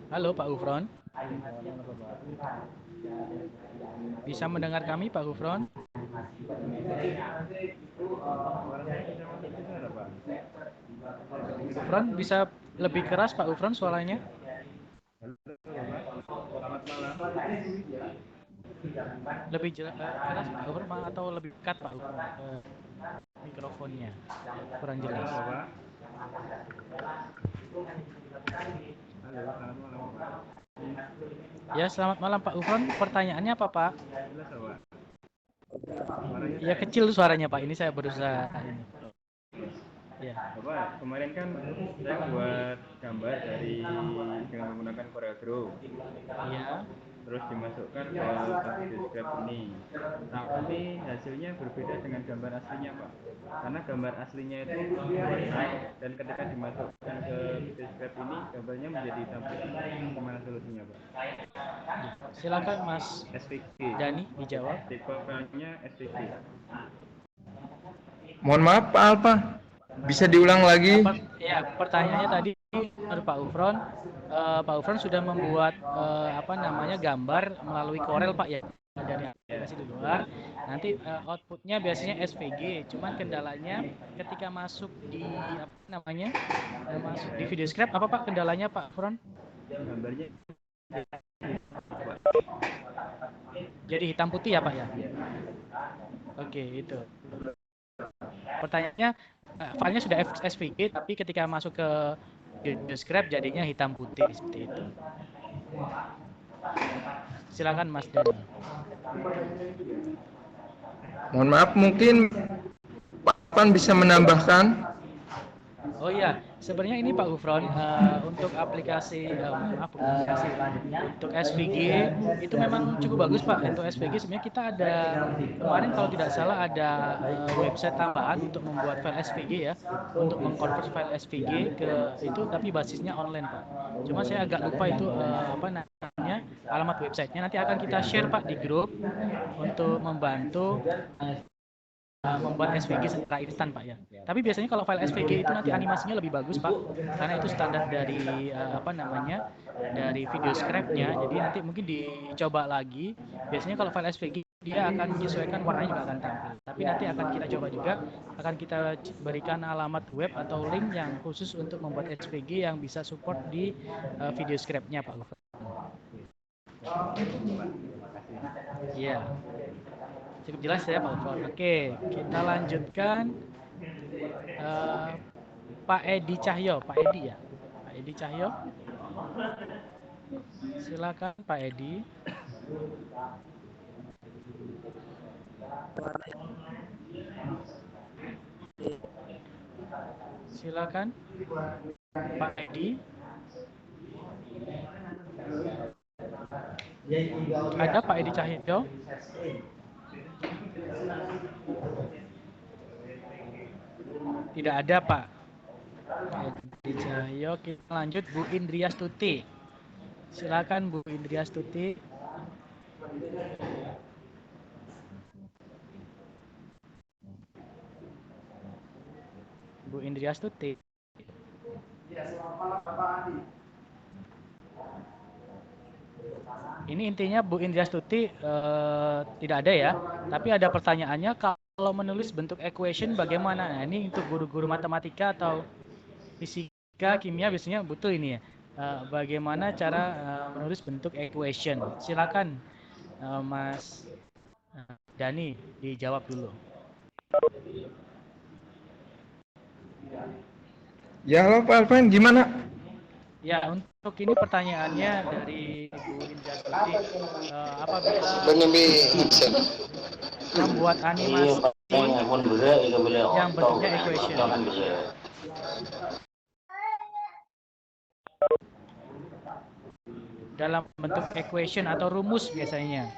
Halo Pak Gufron. Bisa mendengar kami Pak Gufron? Gufron bisa lebih keras Pak Gufron suaranya? Lebih keras Pak Gufron atau lebih dekat Pak Gufron ke mikrofonnya? Kurang jelas. Ya, selamat malam Pak Gufron. Pertanyaannya apa Pak? Ya kecil suaranya Pak. Ini saya berusaha ini. Ya. Bapak, kemarin kan saya buat gambar dengan menggunakan CorelDRAW. Iya. Terus dimasukkan ke Describe ini. Tapi hasilnya berbeda dengan gambar aslinya, Pak. Karena gambar aslinya itu warna dan ketika dimasukkan ke Describe ini gambarnya menjadi hitam putih. Gimana solusinya, Pak? Silakan Mas SVG. Dani dijawab. Tipe filenya SVG. Mohon maaf Pak Alpa. Bisa diulang lagi? Ya, pertanyaannya tadi Pak Gufron. Pak Gufron sudah membuat gambar melalui Corel Pak ya, dari aplikasi di luar. Nanti outputnya biasanya SVG. Cuman kendalanya ketika masuk di masuk di VideoScript apa Pak kendalanya Pak Gufron? Gambarnya jadi hitam putih ya Pak ya? Oke, itu. Pertanyaannya filenya sudah SVG tapi ketika masuk ke VideoScript jadinya hitam putih seperti itu. Silakan Mas Dani. Mohon maaf, mungkin Pak Pan bisa menambahkan. Oh iya, sebenarnya ini Pak Gufron untuk aplikasi untuk SVG itu memang cukup bagus Pak. Untuk SVG sebenarnya kita ada kemarin kalau tidak salah ada website tambahan untuk membuat file SVG ya, untuk mengkonvert file SVG ke itu tapi basisnya online Pak. Cuma saya agak lupa itu alamat websitenya. Nanti akan kita share Pak di grup untuk membantu membuat SVG secara instan Pak ya. Tapi biasanya kalau file SVG itu nanti animasinya lebih bagus Pak, karena itu standar dari dari VideoScript-nya. Jadi nanti mungkin dicoba lagi. Biasanya kalau file SVG dia akan menyesuaikan warnanya juga akan tampil. Tapi nanti akan kita coba juga, akan kita berikan alamat web atau link yang khusus untuk membuat SVG yang bisa support di VideoScript-nya Pak. Iya. Cukup jelas ya Pak Gufron. Oke, kita lanjutkan Pak Edi Cahyo. Pak Edi ya? Pak Edi Cahyo. Silakan Pak Edi. Silakan Pak Edi. Ada Pak Edi Cahyo? Tidak ada Pak Edi Cahyo. Kita lanjut Bu Indriastuti. Silakan Bu Indriastuti. Bu Indriastuti. Ini intinya Bu Indriastuti tidak ada ya, tapi ada pertanyaannya kalau menulis bentuk equation bagaimana? Nah, ini untuk guru-guru matematika atau fisika, kimia biasanya butuh ini ya. Bagaimana cara menulis bentuk equation? Silakan Mas Dani dijawab dulu. Ya, halo Pak Alvan, gimana? Ya, untuk ini pertanyaannya dari Bu Indriastuti, apabila membuat animasi yang bentuknya equation. Dalam bentuk equation atau rumus biasanya.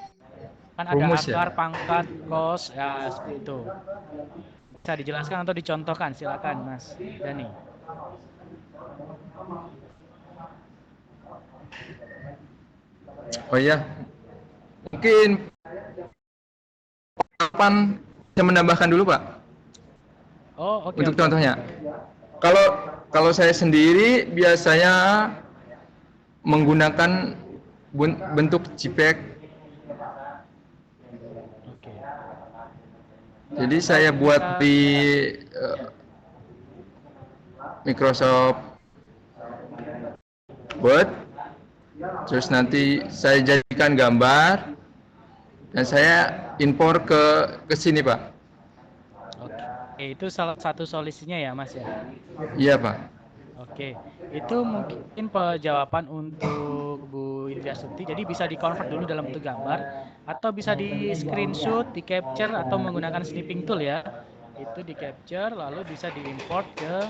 Kan ada Rumus, akar, ya? pangkat, cos, ya seperti itu. Bisa dijelaskan atau dicontohkan, silakan Mas Dani. Oh iya, mungkin kapan saya menambahkan dulu Pak Oh, oke. untuk contohnya. Kalau saya sendiri biasanya menggunakan bentuk JPEG. Oke. Jadi saya buat di Microsoft Word, terus nanti saya jadikan gambar dan saya impor ke sini Pak. Oke, itu salah satu solusinya ya Mas ya. Iya Pak. Oke, itu mungkin jawaban untuk Bu Indriastuti. Jadi bisa di-convert dulu dalam bentuk gambar, atau bisa di screenshot, di capture, atau menggunakan snipping tool ya. Itu di capture, lalu bisa di-import ke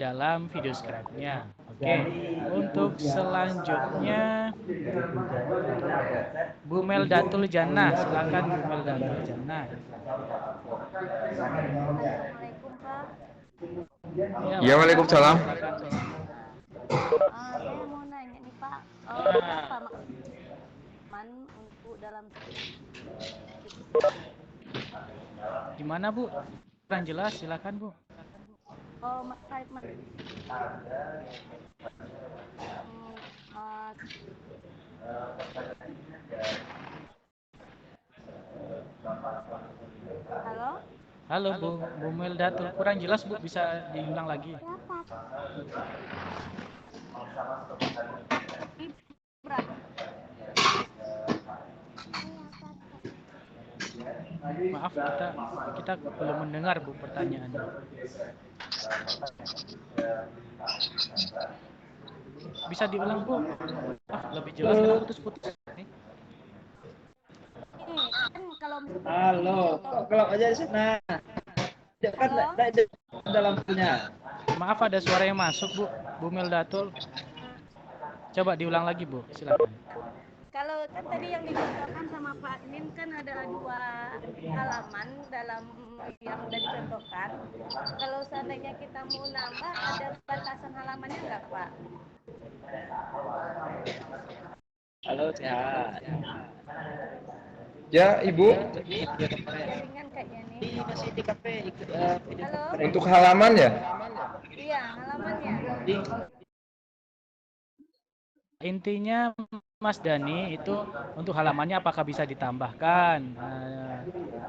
dalam video scribe-nya. Oke, untuk selanjutnya Bu Meldatul Jannah, silakan Bu Meldatul Jannah. Assalamualaikum Pak. Ya, waalaikumsalam. Silakan. Saya mau nanya nih Pak, apa maksimal untuk dalam Gimana Bu? Kurang jelas, silakan Bu. Halo? Halo Bu Meldatul, kurang jelas Bu, bisa diulang lagi. Maaf, kita belum mendengar Bu pertanyaannya. Bisa diulang Bu? Maaf, lebih jelas karena putus-putus. Kan kalau Halo, kalau aja di sana. Kan dalam punya. Maaf, ada suara yang masuk Bu Meldatul. Coba diulang lagi Bu, silakan. Kalau kan tadi yang dicontohkan sama Pak Nin kan ada 2 halaman dalam yang udah dicontohkan. Kalau seandainya kita mau nambah, ada batasan halamannya nggak Pak? Halo, sehat. Ya, Ibu. Jaringan kayaknya nih. Masih di kafe. Halo? Untuk halaman ya? Iya, halamannya. Intinya Mas Dani itu untuk halamannya apakah bisa ditambahkan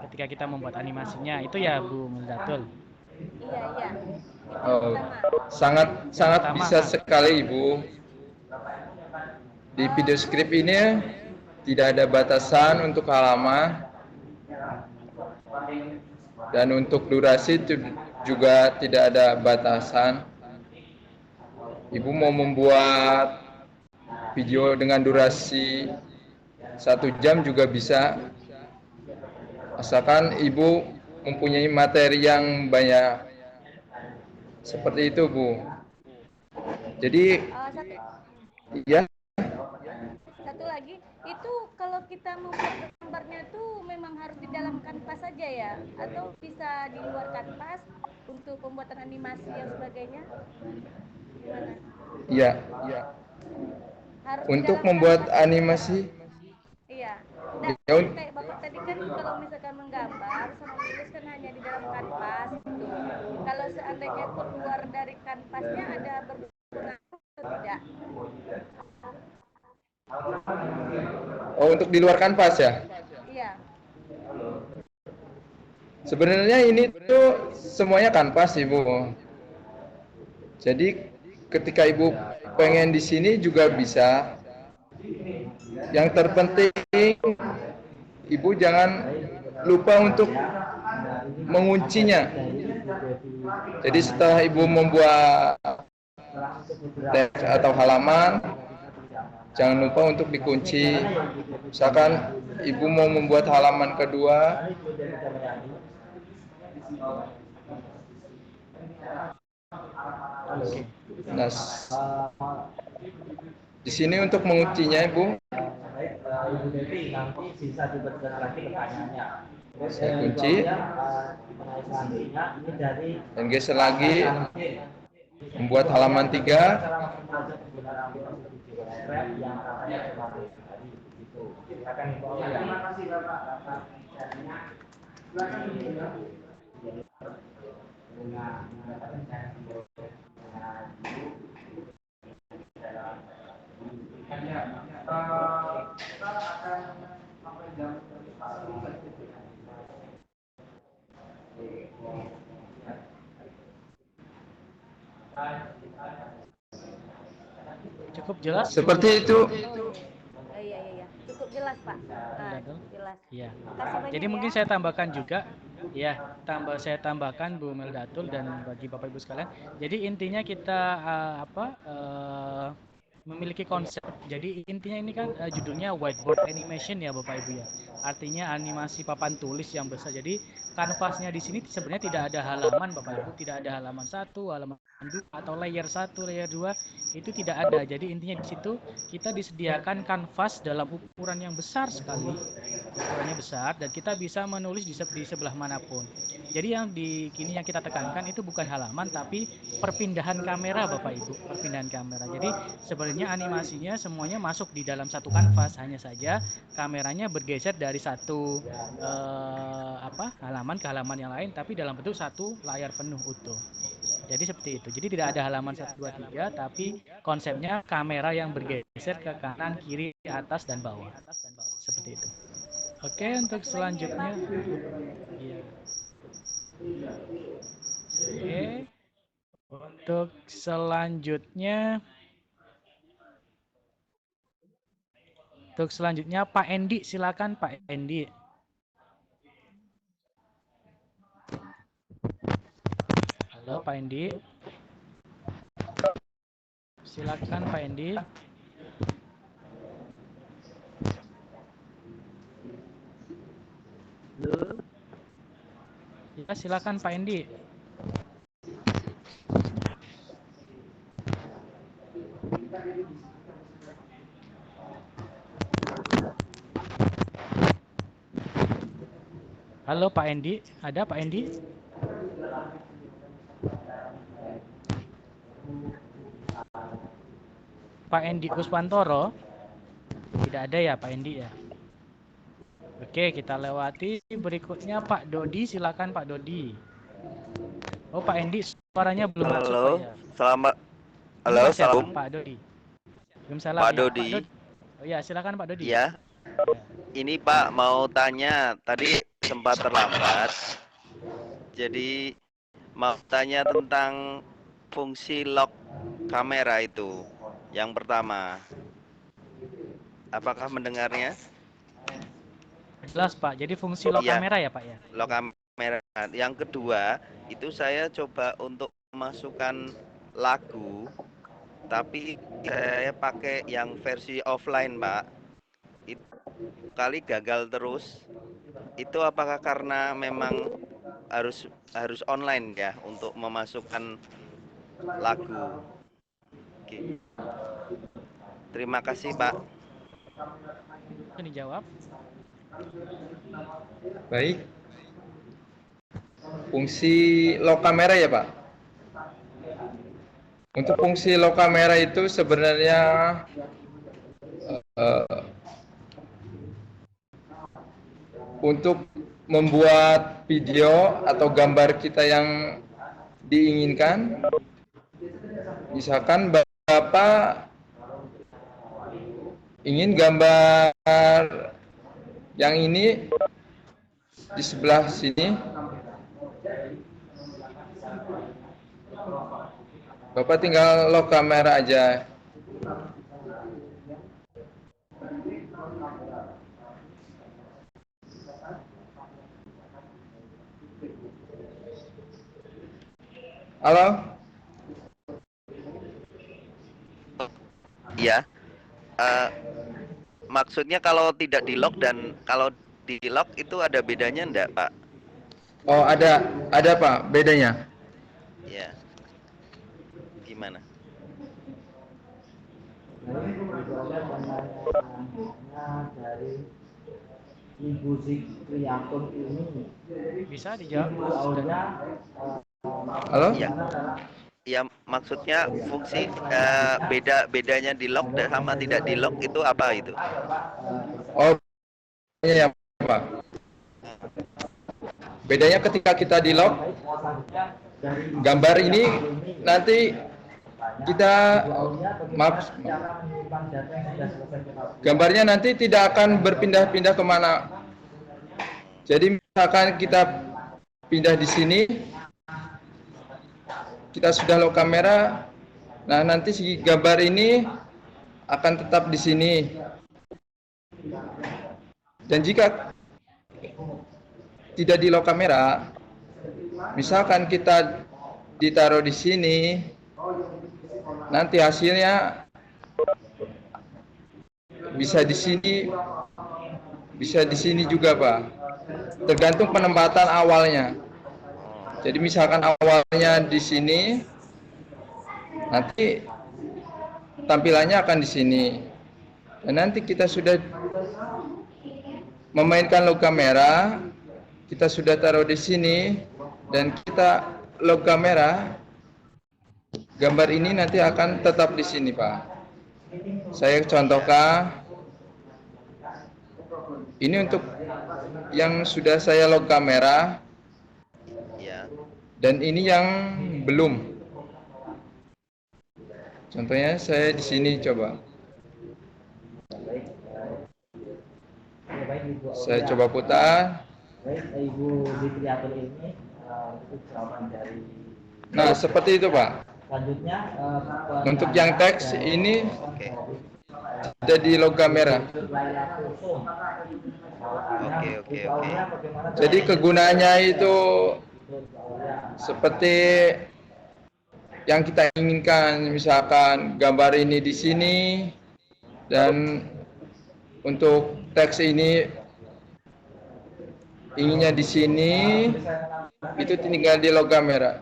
ketika kita membuat animasinya, itu ya Bu Meldatul. Iya. Oh, sangat bisa sekali Ibu. Di video script ini tidak ada batasan untuk halaman, dan untuk durasi itu juga tidak ada batasan. Ibu mau membuat video dengan durasi 1 jam juga bisa, asalkan Ibu mempunyai materi yang banyak. Seperti itu Bu. Jadi ya. Satu lagi, itu kalau kita membuat gambarnya tuh memang harus di dalam kanvas saja ya? Atau bisa di luar kanvas untuk pembuatan animasi yang sebagainya? Gimana? Iya. Harus Untuk di dalam membuat kanvas. animasi, Iya. Nah, Ya, kayak Bapak tadi kan kalau misalkan menggambar sama menulis kan hanya di dalam kanvas gitu. Kalau seandainya keluar dari kanvasnya ada berpengaruh atau tidak? oh, untuk di luar kanvas ya. Iya. Sebenarnya ini tuh semuanya kanvas, Ibu. Jadi ketika Ibu pengen di sini juga bisa. Yang terpenting Ibu jangan lupa untuk menguncinya. Jadi setelah Ibu membuat teks atau halaman, jangan lupa untuk dikunci. Misalkan Ibu mau membuat halaman kedua, nah di sini untuk menguncinya Ibu, Ibu Devi nanti bisa diperjelas lagi pertanyaannya. saya kunci Selanjutnya ini dari dan geser lagi membuat halaman 3. yang katanya kemarin tadi begitu. Silakan Ibu. Terima kasih Bapak. Cukup jelas? Seperti itu. Iya. Cukup jelas, Pak. Nah, jelas. Iya. Makasih banyak Jadi ya. mungkin saya tambahkan juga, ya, saya tambahkan Bu Meldatul dan bagi Bapak Ibu sekalian. Jadi intinya kita memiliki konsep. Jadi intinya ini kan judulnya whiteboard animation ya Bapak Ibu ya. Artinya animasi papan tulis yang besar. Jadi kanvasnya di sini sebenarnya tidak ada halaman Bapak Ibu, tidak ada halaman 1, halaman 2 atau layer 1, layer 2 itu tidak ada. Jadi intinya di situ kita disediakan kanvas dalam ukuran yang besar sekali. Ukurannya besar dan kita bisa menulis di sebelah manapun. Jadi yang yang kita tekankan itu bukan halaman tapi perpindahan kamera Bapak Ibu, perpindahan kamera. Jadi sebenarnya animasinya semuanya masuk di dalam satu kanvas, hanya saja kameranya bergeser dari satu halaman ke halaman yang lain tapi dalam bentuk satu layar penuh utuh. Jadi seperti itu. Jadi tidak ada halaman 1, 2, 3 tapi konsepnya kamera yang bergeser ke kanan, kiri, atas dan bawah. Seperti itu. Oke, untuk selanjutnya. Iya. Oke. Untuk selanjutnya Pak Endi, silakan Pak Endi. Halo Pak Endi. Silakan Pak Endi. Ya, silakan Pak Endi. Halo Pak Endi, ada Pak Endi? Pak Endi Kuswantoro? Tidak ada ya Pak Endi ya? Oke, kita lewati berikutnya Pak Dodi, silakan Pak Dodi. Oh Pak Endi, suaranya belum masuk Pak ya? Selamat. Halo, salam Pak Dodi. Belum salam Pak ya, Dodi. Pak Dodi. Oh ya, silakan Pak Dodi. Ya. Ini Pak mau tanya, tadi sempat terlambat. Jadi mau tanya tentang fungsi lock kamera itu. Yang pertama. Apakah mendengarnya? Jelas Pak. Jadi fungsi lock kamera ya Pak ya? Lock kamera. Yang kedua, itu saya coba untuk memasukkan lagu, tapi saya pakai yang versi offline, Pak. Itu kali gagal terus. Itu apakah karena memang harus online ya untuk memasukkan lagu? Oke. Terima kasih, Pak. Ini dijawab. Baik. Fungsi lock kamera ya Pak. Untuk fungsi lock kamera itu sebenarnya untuk membuat video atau gambar kita yang diinginkan. Misalkan Bapak ingin gambar yang ini di sebelah sini, Bapak tinggal lock kamera aja. Halo? Ya, maksudnya kalau tidak di lock dan kalau di lock itu ada bedanya enggak, Pak? Oh, ada Pak bedanya. Ya. Gimana? Dari Ibu Zikriatun ini Bisa dijawab, Mas aulia Halo? Ya. Ya, maksudnya fungsi bedanya di lock dan sama tidak di lock itu apa itu? Oh, ya Pak. Bedanya ketika kita di lock, gambar ini nanti kita gambarnya nanti tidak akan berpindah-pindah kemana. Jadi misalkan kita pindah di sini, kita sudah lock kamera, nah nanti si gambar ini akan tetap di sini. Dan jika tidak di lock kamera, misalkan kita ditaruh di sini, nanti hasilnya bisa di sini juga, Pak. Tergantung penempatan awalnya. Jadi misalkan awalnya di sini, nanti tampilannya akan di sini. Dan nanti kita sudah memainkan lock kamera, kita sudah taruh di sini, dan kita lock kamera, gambar ini nanti akan tetap di sini, Pak. Saya contohkan, ini untuk yang sudah saya lock kamera, dan ini yang belum. Contohnya saya di sini coba. Saya coba putar. Ibu Zikriatun ini itu jawaban dari. Nah, seperti itu, Pak. Selanjutnya Untuk yang teks ini sudah di lock kamera. Oke. Jadi kegunaannya itu seperti yang kita inginkan, misalkan gambar ini di sini, dan untuk teks ini inginnya di sini, itu tinggal di lock kamera.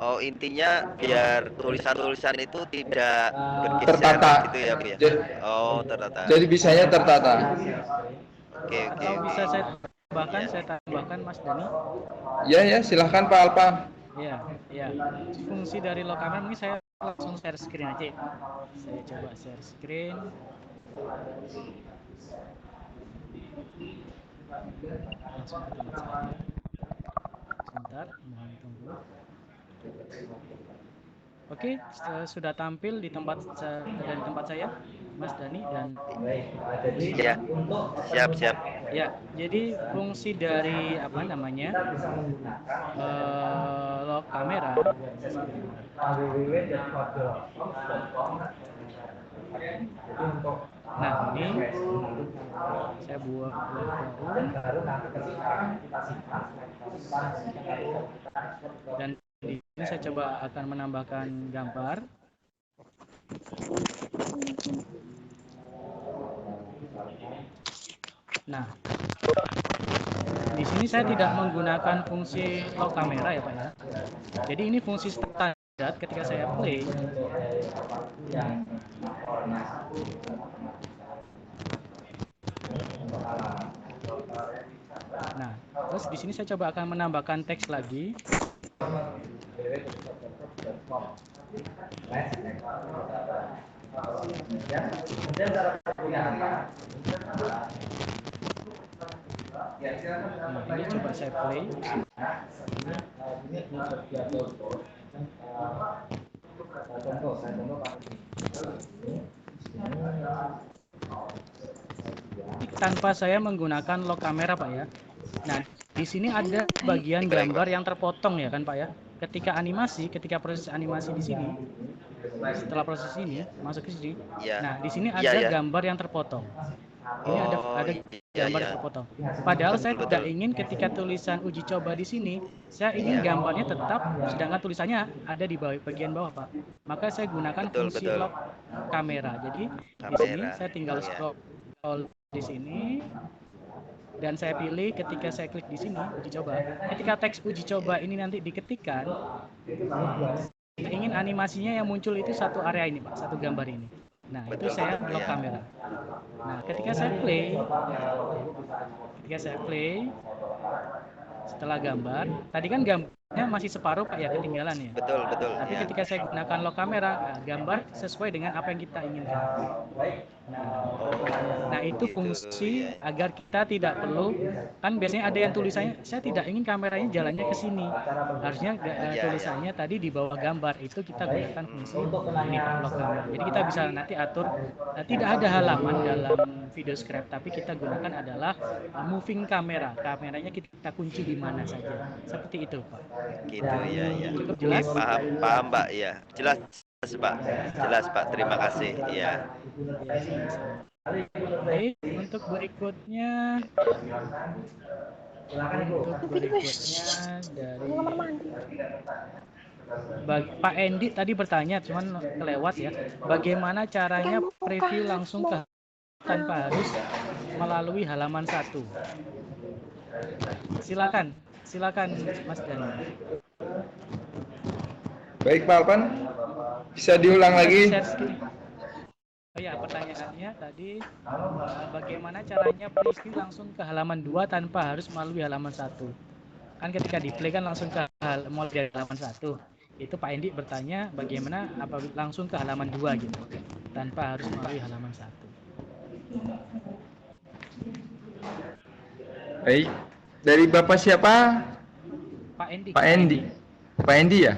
Oh, intinya biar tulisan-tulisan itu tidak bergeser Tertata. gitu ya, Bu ya? Oh, tertata. Jadi bisanya tertata. Oke. Atau bisa saya tambahkan, Mas Dani? Ya, silahkan Pak Alpa. Ya. Fungsi dari lock camera ini saya langsung share screen aja. Saya coba share screen. Langsung ke tempat saya. Sebentar, mohon tunggu. Oke, sudah tampil di tempat saya, Mas Dani dan. Ya, siap. Ya, jadi fungsi dari lock kamera. Nah, ini saya buat dan di sini saya coba akan menambahkan gambar. Nah, di sini saya tidak menggunakan fungsi lock kamera ya Pak ya. Jadi ini fungsi standar ketika saya play. Nah, terus di sini saya coba akan menambahkan teks lagi. Nah, ini coba saya play. Tanpa saya menggunakan lock kamera, Pak ya. Nah, di sini ada bagian gambar yang terpotong ya kan, Pak ya. Ketika proses animasi di sini, setelah proses ini masuk ke sini. Ya. Nah, di sini Ya, ada ya. gambar yang terpotong. Ini ada Oh, iya, gambar iya. terpotong. Padahal saya Betul, tidak betul. ingin ketika tulisan uji coba di sini, saya ingin Iya. gambarnya tetap, sedangkan tulisannya ada di bagian bawah, Pak. Maka saya gunakan Betul, fungsi betul. lock kamera. Jadi di sini Kamera. saya tinggal Iya. scroll di sini dan saya pilih ketika saya klik di sini uji coba. Ketika teks uji coba ini nanti diketikkan, saya ingin animasinya yang muncul itu satu area ini, Pak, satu gambar ini. Nah, itu Betul, saya betul, lock iya. kamera. Nah, ketika saya play, setelah gambar, tadi kan gambarnya masih separuh, Pak ya, ketinggalan ya. Betul, betul, Tapi ya. ketika saya gunakan lock kamera, nah, gambar sesuai dengan apa yang kita inginkan. Nah, itu Gitu, fungsi ya. agar kita tidak perlu, kan biasanya ada yang tulisannya, saya tidak ingin kameranya jalannya ke sini. Harusnya Ya, tulisannya tadi di bawah gambar, itu kita gunakan fungsi ini, Pak, lock kamera. Jadi kita bisa nanti atur, tidak ada halaman dalam video script, tapi kita gunakan adalah moving kamera. Kameranya kita kunci di mana saja. Seperti itu, Pak. Gitu, ya, ya. Cukup jelas? Paham, paham, Pak, ya. Jelas, Pak. Jelas, Pak. Terima kasih. Ya. Ya, sama-sama. Baik, untuk berikutnya dari Pak Endi tadi bertanya, cuman kelewat ya. Bagaimana caranya preview langsung ke tanpa harus melalui halaman 1? Silakan Mas Dani. Baik Pak Alpan, bisa diulang lagi? Oh ya, pertanyaannya tadi bagaimana caranya preview langsung ke halaman 2 tanpa harus melalui halaman 1? Kan ketika di play kan langsung ke mulai dari halaman 1. Itu Pak Endi bertanya bagaimana langsung ke halaman 2 gitu tanpa harus melalui halaman 1. Baik, dari Bapak siapa? Pak Endi. Pak Endi. Pak Endi ya?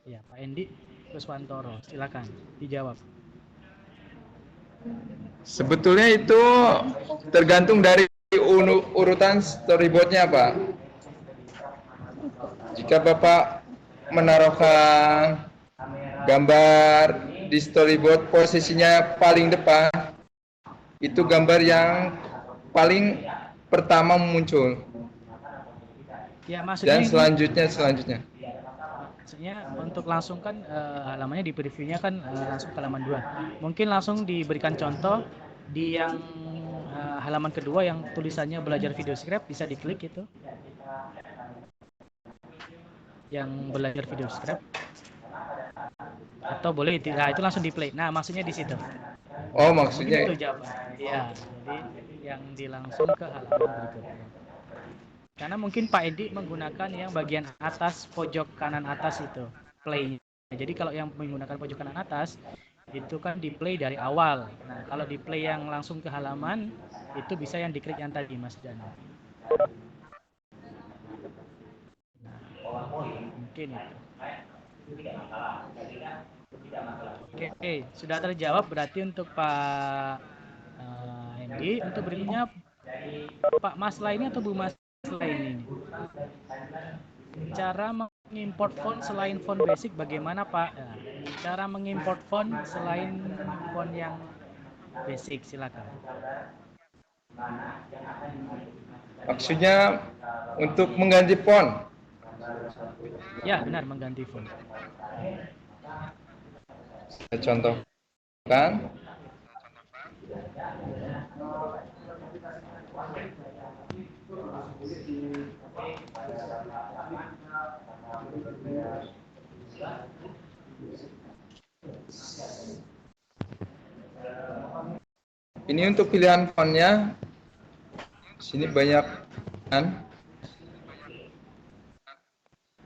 Ya, Pak Endi Kuswantoro. Silakan dijawab. Sebetulnya itu tergantung dari urutan storyboardnya, Pak. Jika Bapak menaruhkan gambar di storyboard posisinya paling depan, itu gambar yang paling pertama muncul. Ya, maksudnya Dan selanjutnya. Maksudnya untuk langsung kan halamannya di previewnya kan langsung ke halaman 2. Mungkin langsung diberikan contoh di yang halaman kedua yang tulisannya belajar video script, bisa diklik itu. Yang belajar video script. Atau boleh itu langsung di play. Nah, maksudnya di situ. Oh, maksudnya itu jawaban. Iya, jadi yang dilangsung ke halaman berikutnya. Karena mungkin Pak Edi menggunakan yang bagian atas pojok kanan atas itu play. Jadi kalau yang menggunakan pojok kanan atas itu kan di play dari awal. Nah, kalau di play yang langsung ke halaman itu bisa yang diklik yang tadi Mas Dana. Nah, mungkin itu. Oke, sudah terjawab berarti untuk Pak Edi. Untuk berikutnya Pak Masla ini atau Bu Mas ini. Cara mengimport font selain font basic bagaimana Pak? Cara mengimport font selain font yang basic, silakan. maksudnya untuk mengganti font. Ya, benar, mengganti font. Saya contohkan. Ini untuk pilihan fontnya. Sini banyak kan.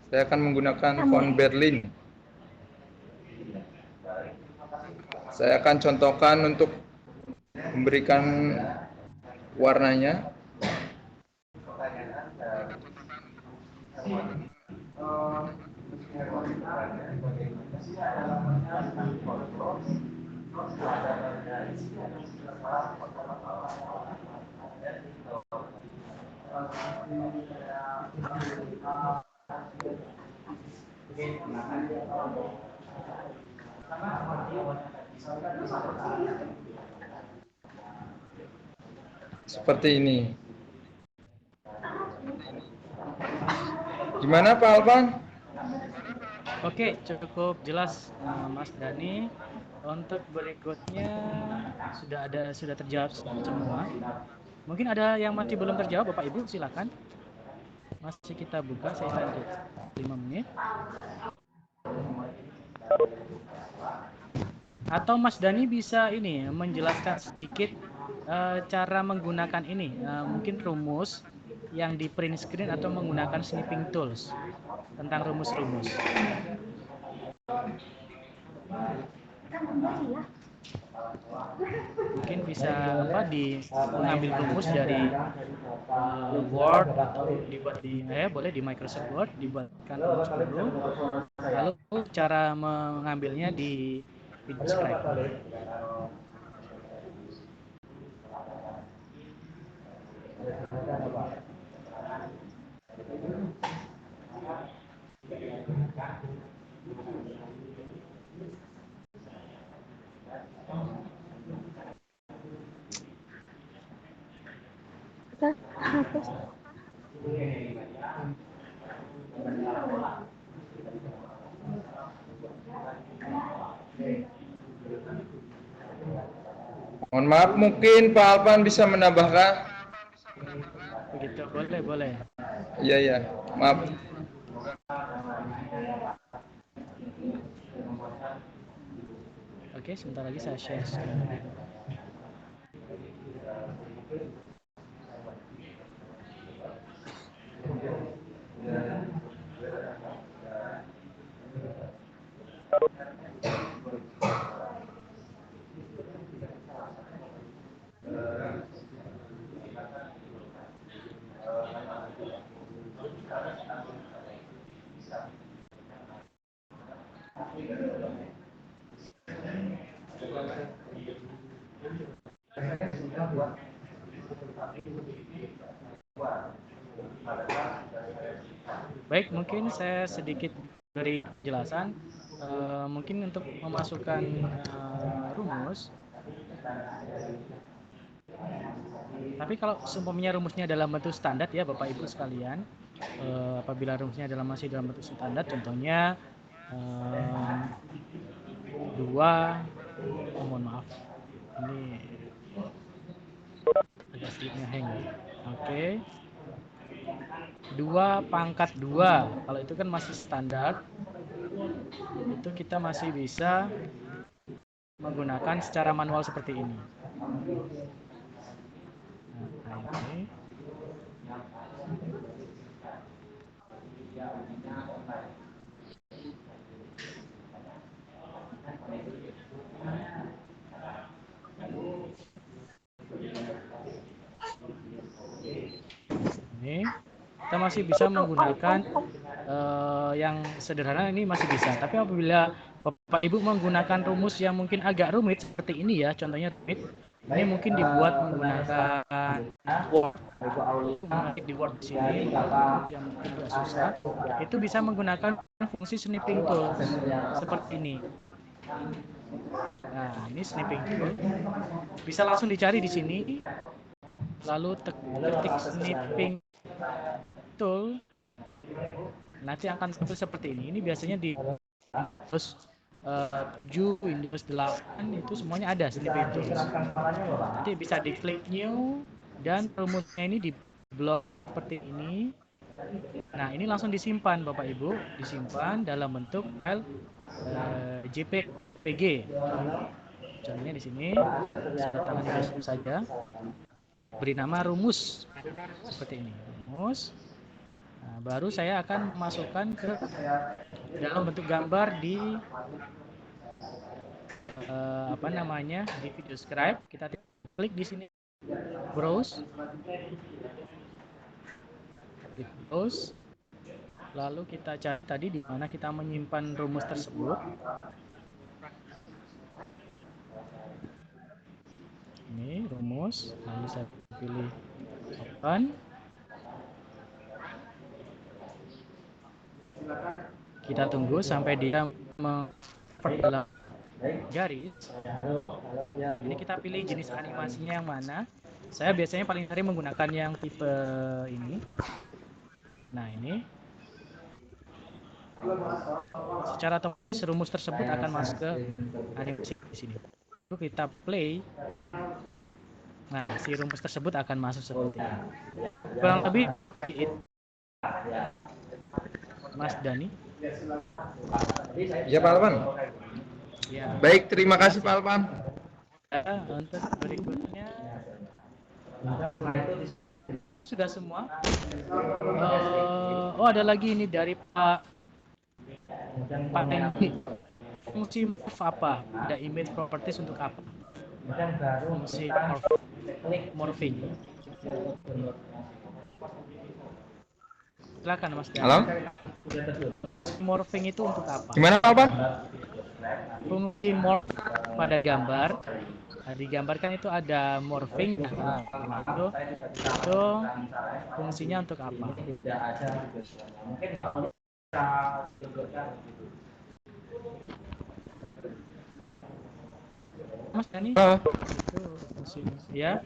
Saya akan menggunakan font Berlin. Saya akan contohkan untuk memberikan warnanya. Seperti ini. Gimana Pak Alvan? Oke, cukup jelas Mas Dani. Untuk berikutnya sudah terjawab semua. Mungkin ada yang masih belum terjawab, Bapak Ibu silakan. Masih kita buka, saya lanjut 5 menit. Atau Mas Dani bisa ini menjelaskan sedikit cara menggunakan ini, mungkin rumus yang di print screen atau menggunakan sniping tools tentang rumus-rumus. Mungkin bisa mengambil rumus dari Word atau dibuat boleh di Microsoft Word, dibuatkan rumus dulu, lalu cara mengambilnya di video scribe. Mohon maaf, mungkin Pak Alvan bisa menambahkan? Begitu, boleh. Iya, maaf. Oke, sebentar lagi saya share screen. Baik, mungkin saya sedikit beri penjelasan. Mungkin untuk memasukkan rumus. Tapi kalau seumpamanya rumusnya dalam bentuk standar ya Bapak Ibu sekalian, apabila rumusnya masih dalam bentuk standar, contohnya 2, mohon maaf, ini agak sedikit hang. Oke. 2/2, kalau itu kan masih standar, itu kita masih bisa menggunakan secara manual seperti ini. Nah, ini. Ini kita masih bisa menggunakan yang sederhana, ini masih bisa. Tapi apabila Bapak Ibu menggunakan rumus yang mungkin agak rumit seperti ini ya, contohnya rumit, ini mungkin dibuat menggunakan Word. Mengetik di Word di sini yang mungkin agak susah, itu bisa menggunakan fungsi snipping tool seperti ini. Nah, ini snipping tool. Bisa langsung dicari di sini. Lalu ketik snipping tool, nanti akan seperti ini. Ini biasanya di Windows 7, Windows 8 itu semuanya ada snipping tool. Nanti bisa diklik new dan rumusnya ini di blok seperti ini. Nah, ini langsung disimpan Bapak Ibu, disimpan dalam bentuk file JPG. Contohnya di sini, saya tangan desktop saja. Beri nama rumus seperti ini, rumus. Nah, baru saya akan masukkan ke dalam bentuk gambar di di video scribe. Kita klik di sini, browse. klik close. Lalu kita cari tadi di mana kita menyimpan rumus tersebut. Ini rumus, lalu saya pilih open. Kita tunggu sampai dia memperdalam garis. Ini kita pilih jenis animasinya yang mana. Saya biasanya paling sering menggunakan yang tipe ini. Nah, ini. Secara otomatis rumus tersebut akan masuk ke animasi di sini. Lalu kita play. Nah, si rumus tersebut akan masuk seperti ini. Kurang lebih Mas Dani. Ya Pak Alpan. Ya. Baik, terima kasih Pak Alpan. Untuk berikutnya sudah semua. Oh, ada lagi ini dari Pak Hendy. Fungsi morph apa? Ada image properties untuk apa? Fungsi morphing. Silakan Mas Dani. Halo? Morphing itu untuk apa? Gimana Pak Alpan? Fungsi morph pada gambar. Nah, digambarkan itu ada morphing. Nah, itu fungsinya untuk apa? Mas Dani? Itu fungsinya. Ya.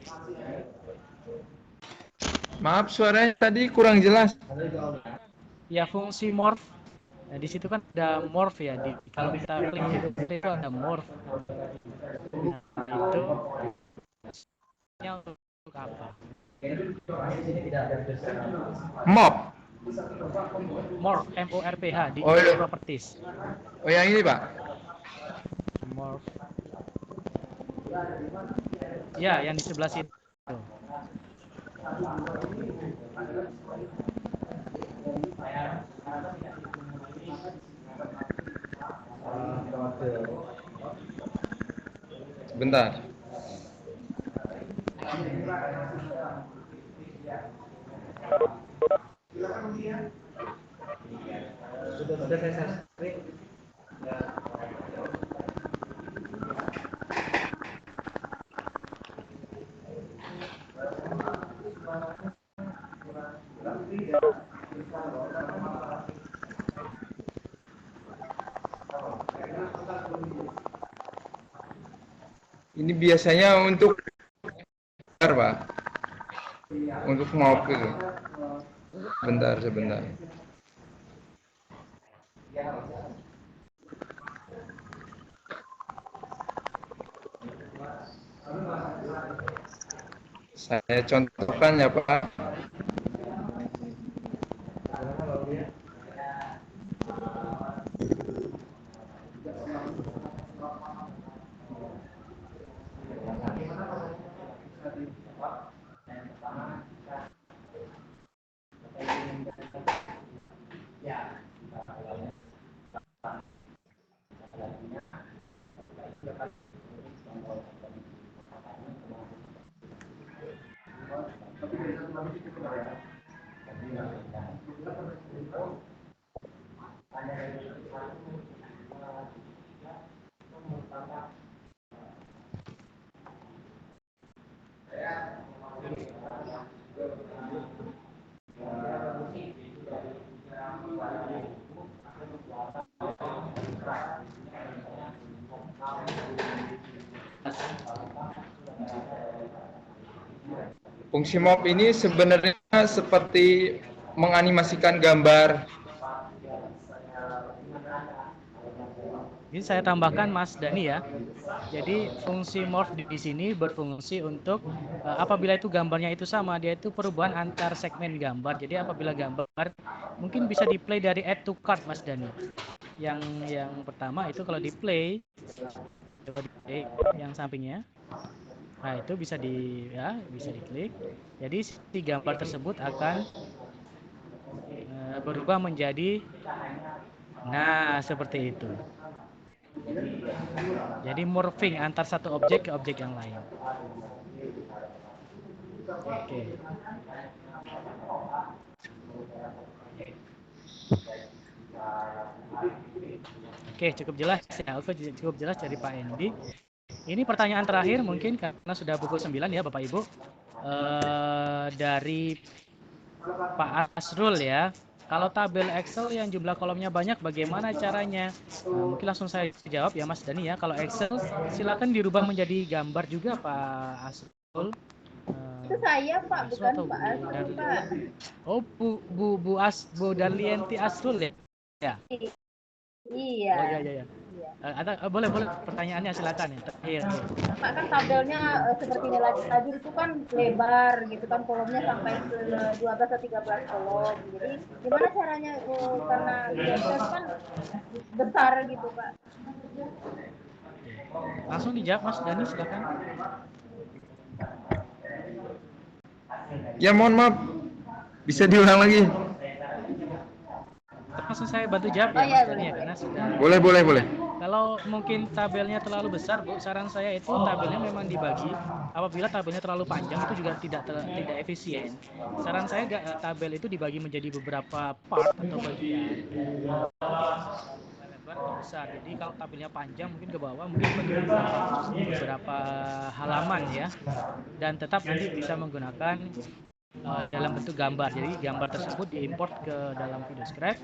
Maaf suaranya tadi kurang jelas. Ya, fungsi morph. Nah, di situ kan ada morph ya. Kalau kita klik itu ada morph. Nah, itu untuk apa? Morph. Morph, M-O-R-P-H di Oh, iya. properties. Oh yang ini Pak. Morph. Ya, yang di sebelah situ. Sebentar. Sudah saya screen. Ini biasanya untuk Pak. Untuk mau itu. Sebentar. Saya contohkan ya Pak. Fungsi morph ini sebenarnya seperti menganimasikan gambar. Ini saya tambahkan Mas Dani ya. Jadi fungsi morph di sini berfungsi untuk apabila itu gambarnya itu sama, dia itu perubahan antar segmen gambar. Jadi apabila gambar mungkin bisa di play dari add to cart Mas Dani. Yang pertama itu kalau di play, yang sampingnya. Nah, itu bisa diklik. Jadi si gambar tersebut akan berubah menjadi seperti itu. Jadi morphing antar satu objek ke objek yang lain. Oke. Oke, cukup jelas ya. Oke, cukup jelas dari Pak Endi. Ini pertanyaan terakhir mungkin karena sudah pukul 9 ya Bapak Ibu. Dari Pak Asrul ya. Kalau tabel Excel yang jumlah kolomnya banyak, bagaimana caranya? Mungkin langsung saya jawab ya Mas Dani ya. Kalau Excel silakan dirubah menjadi gambar juga Pak Asrul. Itu saya Pak, bukan Pak Asrul Pak. Oh Bu Darlienti Asrul ya? Ya. Iya. Oh iya. Boleh pertanyaannya silakan ya. Terakhir. Pak kan tabelnya seperti nilai tadi itu kan lebar gitu kan, kolomnya sampai ke 12 atau 13 kolom. Jadi gimana caranya karena di Excel kan besar gitu Pak. Langsung dijawab Mas Dani silakan. Ya mohon maaf, bisa diulang lagi. Langsung saya bantu jawab ya Mas Dani ya, karena sudah. Boleh. Kalau mungkin tabelnya terlalu besar Bu, saran saya itu tabelnya memang dibagi. Apabila tabelnya terlalu panjang itu juga tidak efisien. Saran saya tabel itu dibagi menjadi beberapa part atau bagian. Lebar atau besar. Jadi kalau tabelnya panjang mungkin ke bawah, mungkin bagi beberapa halaman ya. Dan tetap nanti bisa menggunakan dalam bentuk gambar. Jadi gambar tersebut diimport ke dalam VideoScribe.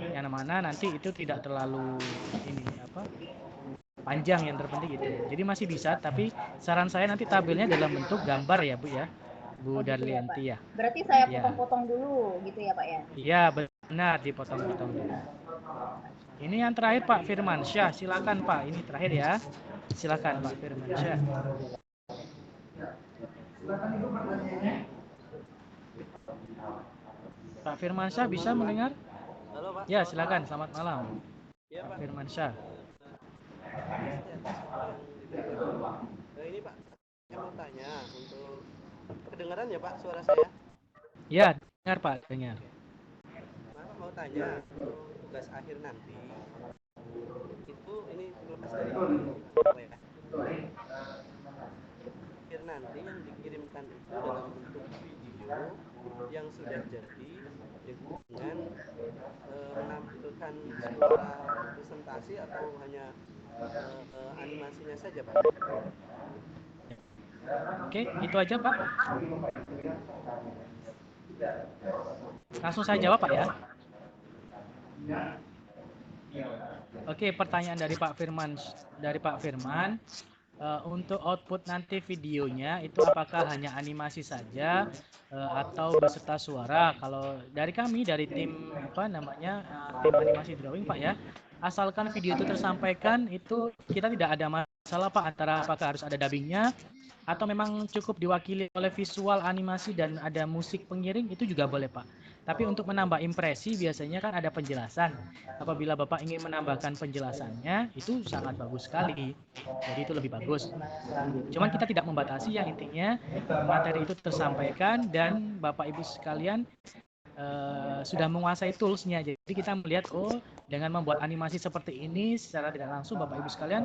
Yang mana nanti itu tidak terlalu panjang, yang terpenting itu. Jadi masih bisa, tapi saran saya nanti tabelnya dalam bentuk gambar ya Bu ya. Bu Darlienti ya. Berarti saya potong-potong dulu gitu ya Pak ya? Iya benar, dipotong-potong dulu. Ini yang terakhir Pak Firmansyah, silakan Pak. Ini terakhir ya. Silakan Pak Firmansyah. Pak Firmansyah bisa mendengar? Halo Pak. Ya silakan, selamat malam. Ya, Pak Firmansyah. Ini Pak, saya mau tanya untuk kedengaran ya Pak suara saya? Ya dengar Pak, dengar. Pak mau tanya untuk tugas akhir nanti itu ini terlepas dari apa ya? Akhir nanti yang dikirimkan itu dalam bentuk video yang sudah jadi dengan menampilkan suara presentasi atau hanya animasinya saja Pak? Oke, itu aja Pak. Langsung saya jawab Pak ya. Oke, pertanyaan dari Pak Firman. Untuk output nanti videonya itu apakah hanya animasi saja atau beserta suara? Kalau dari kami dari tim tim animasi drawing Pak ya, asalkan video itu tersampaikan itu kita tidak ada masalah Pak, antara apakah harus ada dubbingnya atau memang cukup diwakili oleh visual animasi dan ada musik pengiring, itu juga boleh Pak. Tapi untuk menambah impresi biasanya kan ada penjelasan. Apabila Bapak ingin menambahkan penjelasannya itu sangat bagus sekali. Jadi itu lebih bagus. Cuman kita tidak membatasi, yang intinya materi itu tersampaikan dan Bapak Ibu sekalian sudah menguasai toolsnya. Jadi kita melihat dengan membuat animasi seperti ini secara tidak langsung Bapak Ibu sekalian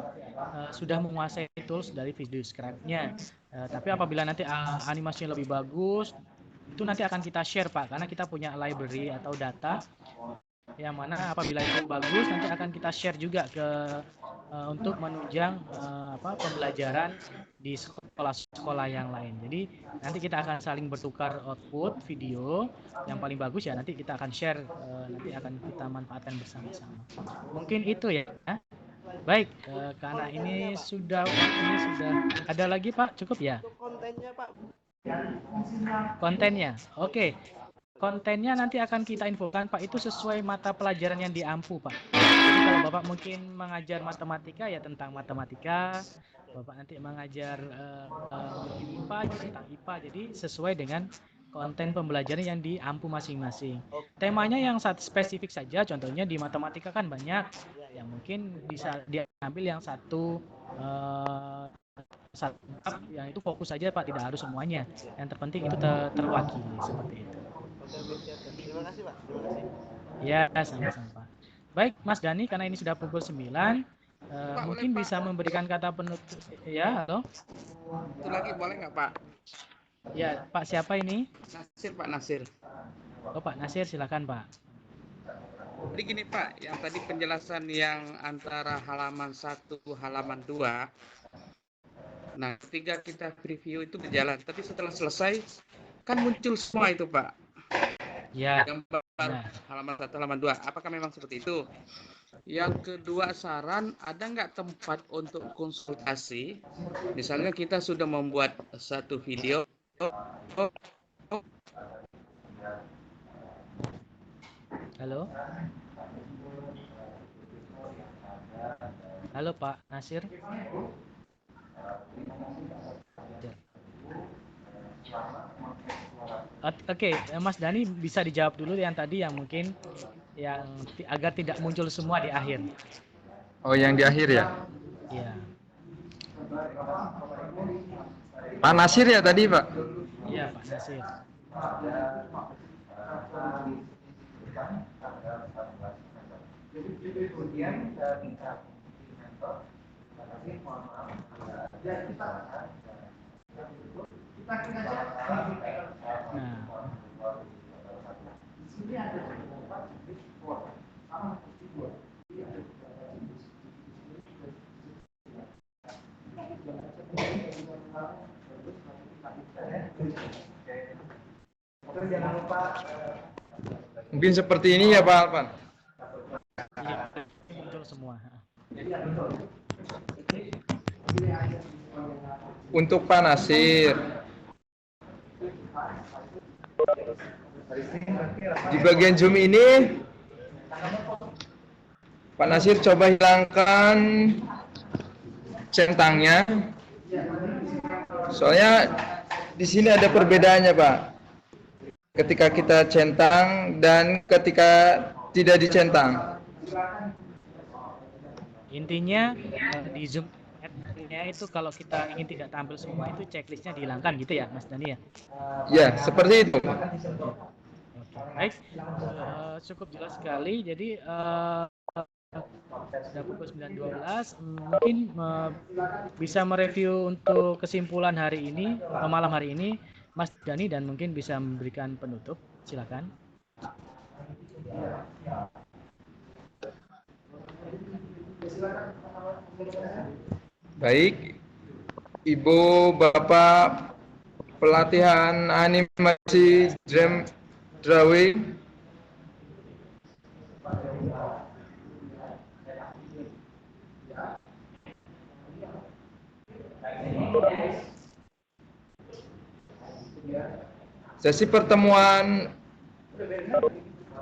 sudah menguasai tools dari VideoScribe-nya. Tapi apabila nanti animasinya lebih bagus, itu nanti akan kita share Pak, karena kita punya library atau data yang mana apabila itu bagus nanti akan kita share juga untuk menunjang pembelajaran di sekolah-sekolah yang lain. Jadi nanti kita akan saling bertukar output video yang paling bagus ya, nanti kita akan share, nanti akan kita manfaatkan bersama-sama. Mungkin itu ya. Baik, karena ini sudah ada lagi Pak, cukup ya? Kontennya Pak. Kontennya, oke. Kontennya nanti akan kita infokan Pak, itu sesuai mata pelajaran yang diampu Pak. Jadi kalau Bapak mungkin mengajar matematika ya tentang matematika, Bapak nanti mengajar IPA tentang IPA, jadi sesuai dengan konten pembelajaran yang diampu masing-masing. Temanya yang spesifik saja, contohnya di matematika kan banyak, yang mungkin bisa diambil yang satu yang itu fokus saja Pak, tidak harus semuanya. Yang terpenting itu terwakili seperti itu. Terima kasih Pak. Terima kasih. Ya, sama-sama Pak. Baik Mas Dani, karena ini sudah pukul 9, mungkin bisa memberikan kata penutup. Ya, halo. Itu lagi boleh nggak Pak? Ya, Pak siapa ini? Nasir Pak Nasir. Oh Pak Nasir, silakan Pak. Jadi gini Pak, yang tadi penjelasan yang antara halaman 1, halaman 2. Nah, ketika kita preview itu berjalan, tapi setelah selesai kan muncul semua itu Pak. Ya. Gambar halaman 1, halaman 2. Apakah memang seperti itu? Yang kedua saran, ada nggak tempat untuk konsultasi? Misalnya kita sudah membuat satu video. Halo? Halo Pak Nasir? Oke, Mas Dani bisa dijawab dulu yang tadi yang mungkin yang agar tidak muncul semua di akhir. Oh, yang di akhir ya? Iya. Pak Nasir ya tadi, Pak? Iya, Pak Nasir. Mungkin seperti ini ya Pak Alpan. Iya, muncul semua. Untuk Pak Nasir, di bagian zoom ini Pak Nasir coba hilangkan centangnya. Soalnya di sini ada perbedaannya Pak. Ketika kita centang dan ketika tidak dicentang. Intinya di zoom itu kalau kita ingin tidak tampil semua itu checklistnya dihilangkan gitu ya Mas Dani ya? Ya, seperti itu. Baik, cukup jelas sekali. Jadi sudah pukul 9.12, mungkin bisa mereview untuk kesimpulan hari ini, malam hari ini, Mas Dani, dan mungkin bisa memberikan penutup. Silakan. Baik, Ibu, Bapak, pelatihan animasi drawing. Sesi pertemuan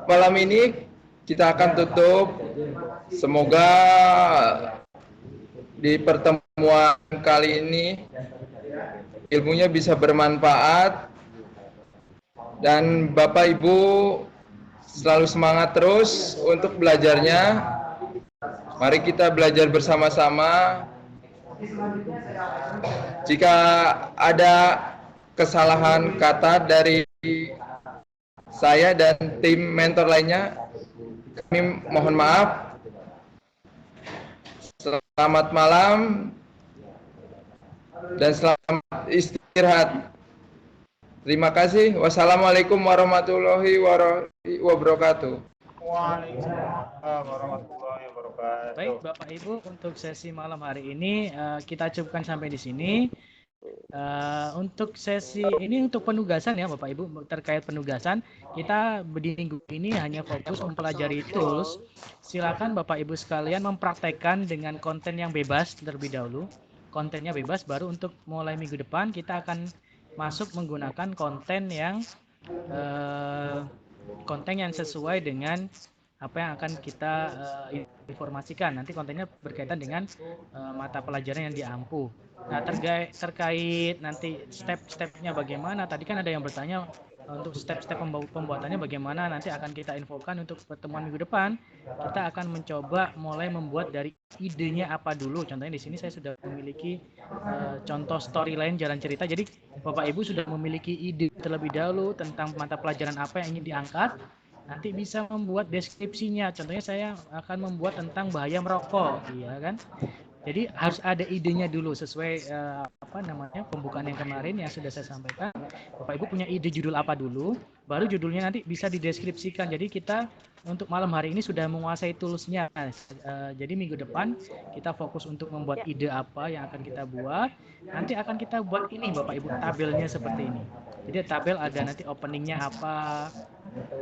malam ini kita akan tutup. Semoga di pertemuan kali ini ilmunya bisa bermanfaat dan Bapak Ibu selalu semangat terus untuk belajarnya. Mari kita belajar bersama-sama. Jika ada kesalahan kata dari saya dan tim mentor lainnya, kami mohon maaf. Selamat malam dan selamat istirahat. Terima kasih. Wassalamualaikum warahmatullahi wabarakatuh. Waalaikumsalam warahmatullahi wabarakatuh. Baik, Bapak Ibu, untuk sesi malam hari ini kita cukupkan sampai di sini. Untuk sesi ini untuk penugasan ya Bapak Ibu, terkait penugasan kita di minggu ini hanya fokus mempelajari tools. Silakan Bapak Ibu sekalian mempraktekkan dengan konten yang bebas terlebih dahulu. Kontennya bebas, baru untuk mulai minggu depan kita akan masuk menggunakan konten yang sesuai dengan apa yang akan kita informasikan. Nanti kontennya berkaitan dengan mata pelajaran yang diampu. Nah, terkait nanti step-stepnya bagaimana, tadi kan ada yang bertanya untuk step-step pembuatannya bagaimana, nanti akan kita infokan untuk pertemuan minggu depan. Kita akan mencoba mulai membuat dari idenya apa dulu. Contohnya di sini saya sudah memiliki contoh storyline jalan cerita. Jadi Bapak Ibu sudah memiliki ide terlebih dahulu tentang mata pelajaran apa yang ingin diangkat. Nanti bisa membuat deskripsinya. Contohnya saya akan membuat tentang bahaya merokok, iya kan? Jadi harus ada idenya dulu sesuai pembukaan yang kemarin yang sudah saya sampaikan. Bapak Ibu punya ide judul apa dulu, baru judulnya nanti bisa dideskripsikan. Jadi kita untuk malam hari ini sudah menguasai toolsnya. Jadi minggu depan kita fokus untuk membuat ide apa yang akan kita buat. Nanti akan kita buat ini Bapak Ibu tabelnya seperti ini. Jadi tabel ada nanti openingnya apa,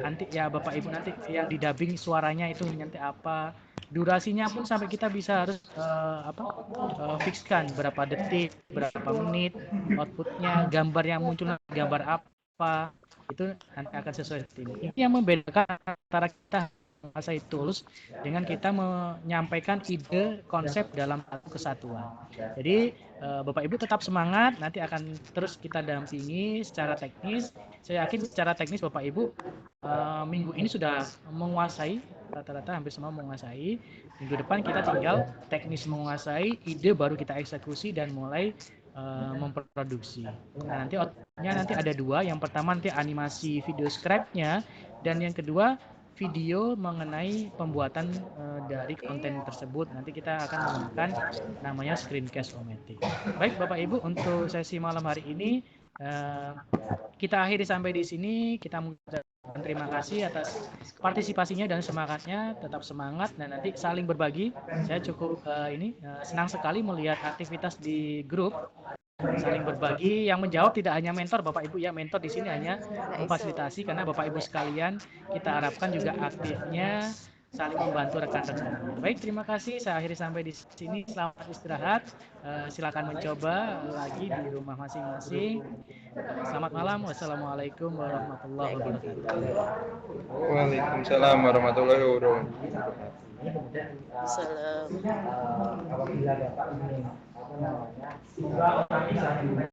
nanti ya Bapak Ibu nanti yang di dubbing suaranya itu nanti apa. Durasinya pun sampai kita bisa harus fixkan berapa detik, berapa menit, outputnya, gambar yang muncul gambar apa, itu nanti akan sesuai seperti ini. Ini yang membedakan antara kita menguasai tools dengan kita menyampaikan ide konsep dalam satu kesatuan. Jadi Bapak Ibu tetap semangat, nanti akan terus kita dampingi secara teknis. Saya yakin secara teknis Bapak Ibu minggu ini sudah menguasai, rata-rata hampir semua menguasai. Minggu depan kita tinggal teknis menguasai, ide baru kita eksekusi dan mulai memproduksi. Nah, nanti ada dua. Yang pertama nanti animasi video script-nya, dan yang kedua video mengenai pembuatan dari konten tersebut. Nanti kita akan menggunakan namanya screencast ometic. Baik Bapak Ibu, untuk sesi malam hari ini kita akhiri sampai di sini. Kita mengucapkan terima kasih atas partisipasinya dan semangatnya. Tetap semangat dan nanti saling berbagi. Saya cukup senang sekali melihat aktivitas di grup. Saling berbagi, yang menjawab tidak hanya mentor Bapak Ibu ya, mentor di sini hanya memfasilitasi, karena Bapak Ibu sekalian kita harapkan juga aktifnya saling membantu rekan-rekan. Baik, terima kasih, saya akhiri sampai di sini. Selamat istirahat, silakan mencoba lagi di rumah masing-masing. Selamat malam, wassalamualaikum warahmatullahi wabarakatuh. Waalaikumsalam warahmatullahi wabarakatuh. Salam. Apabila Bapak ingin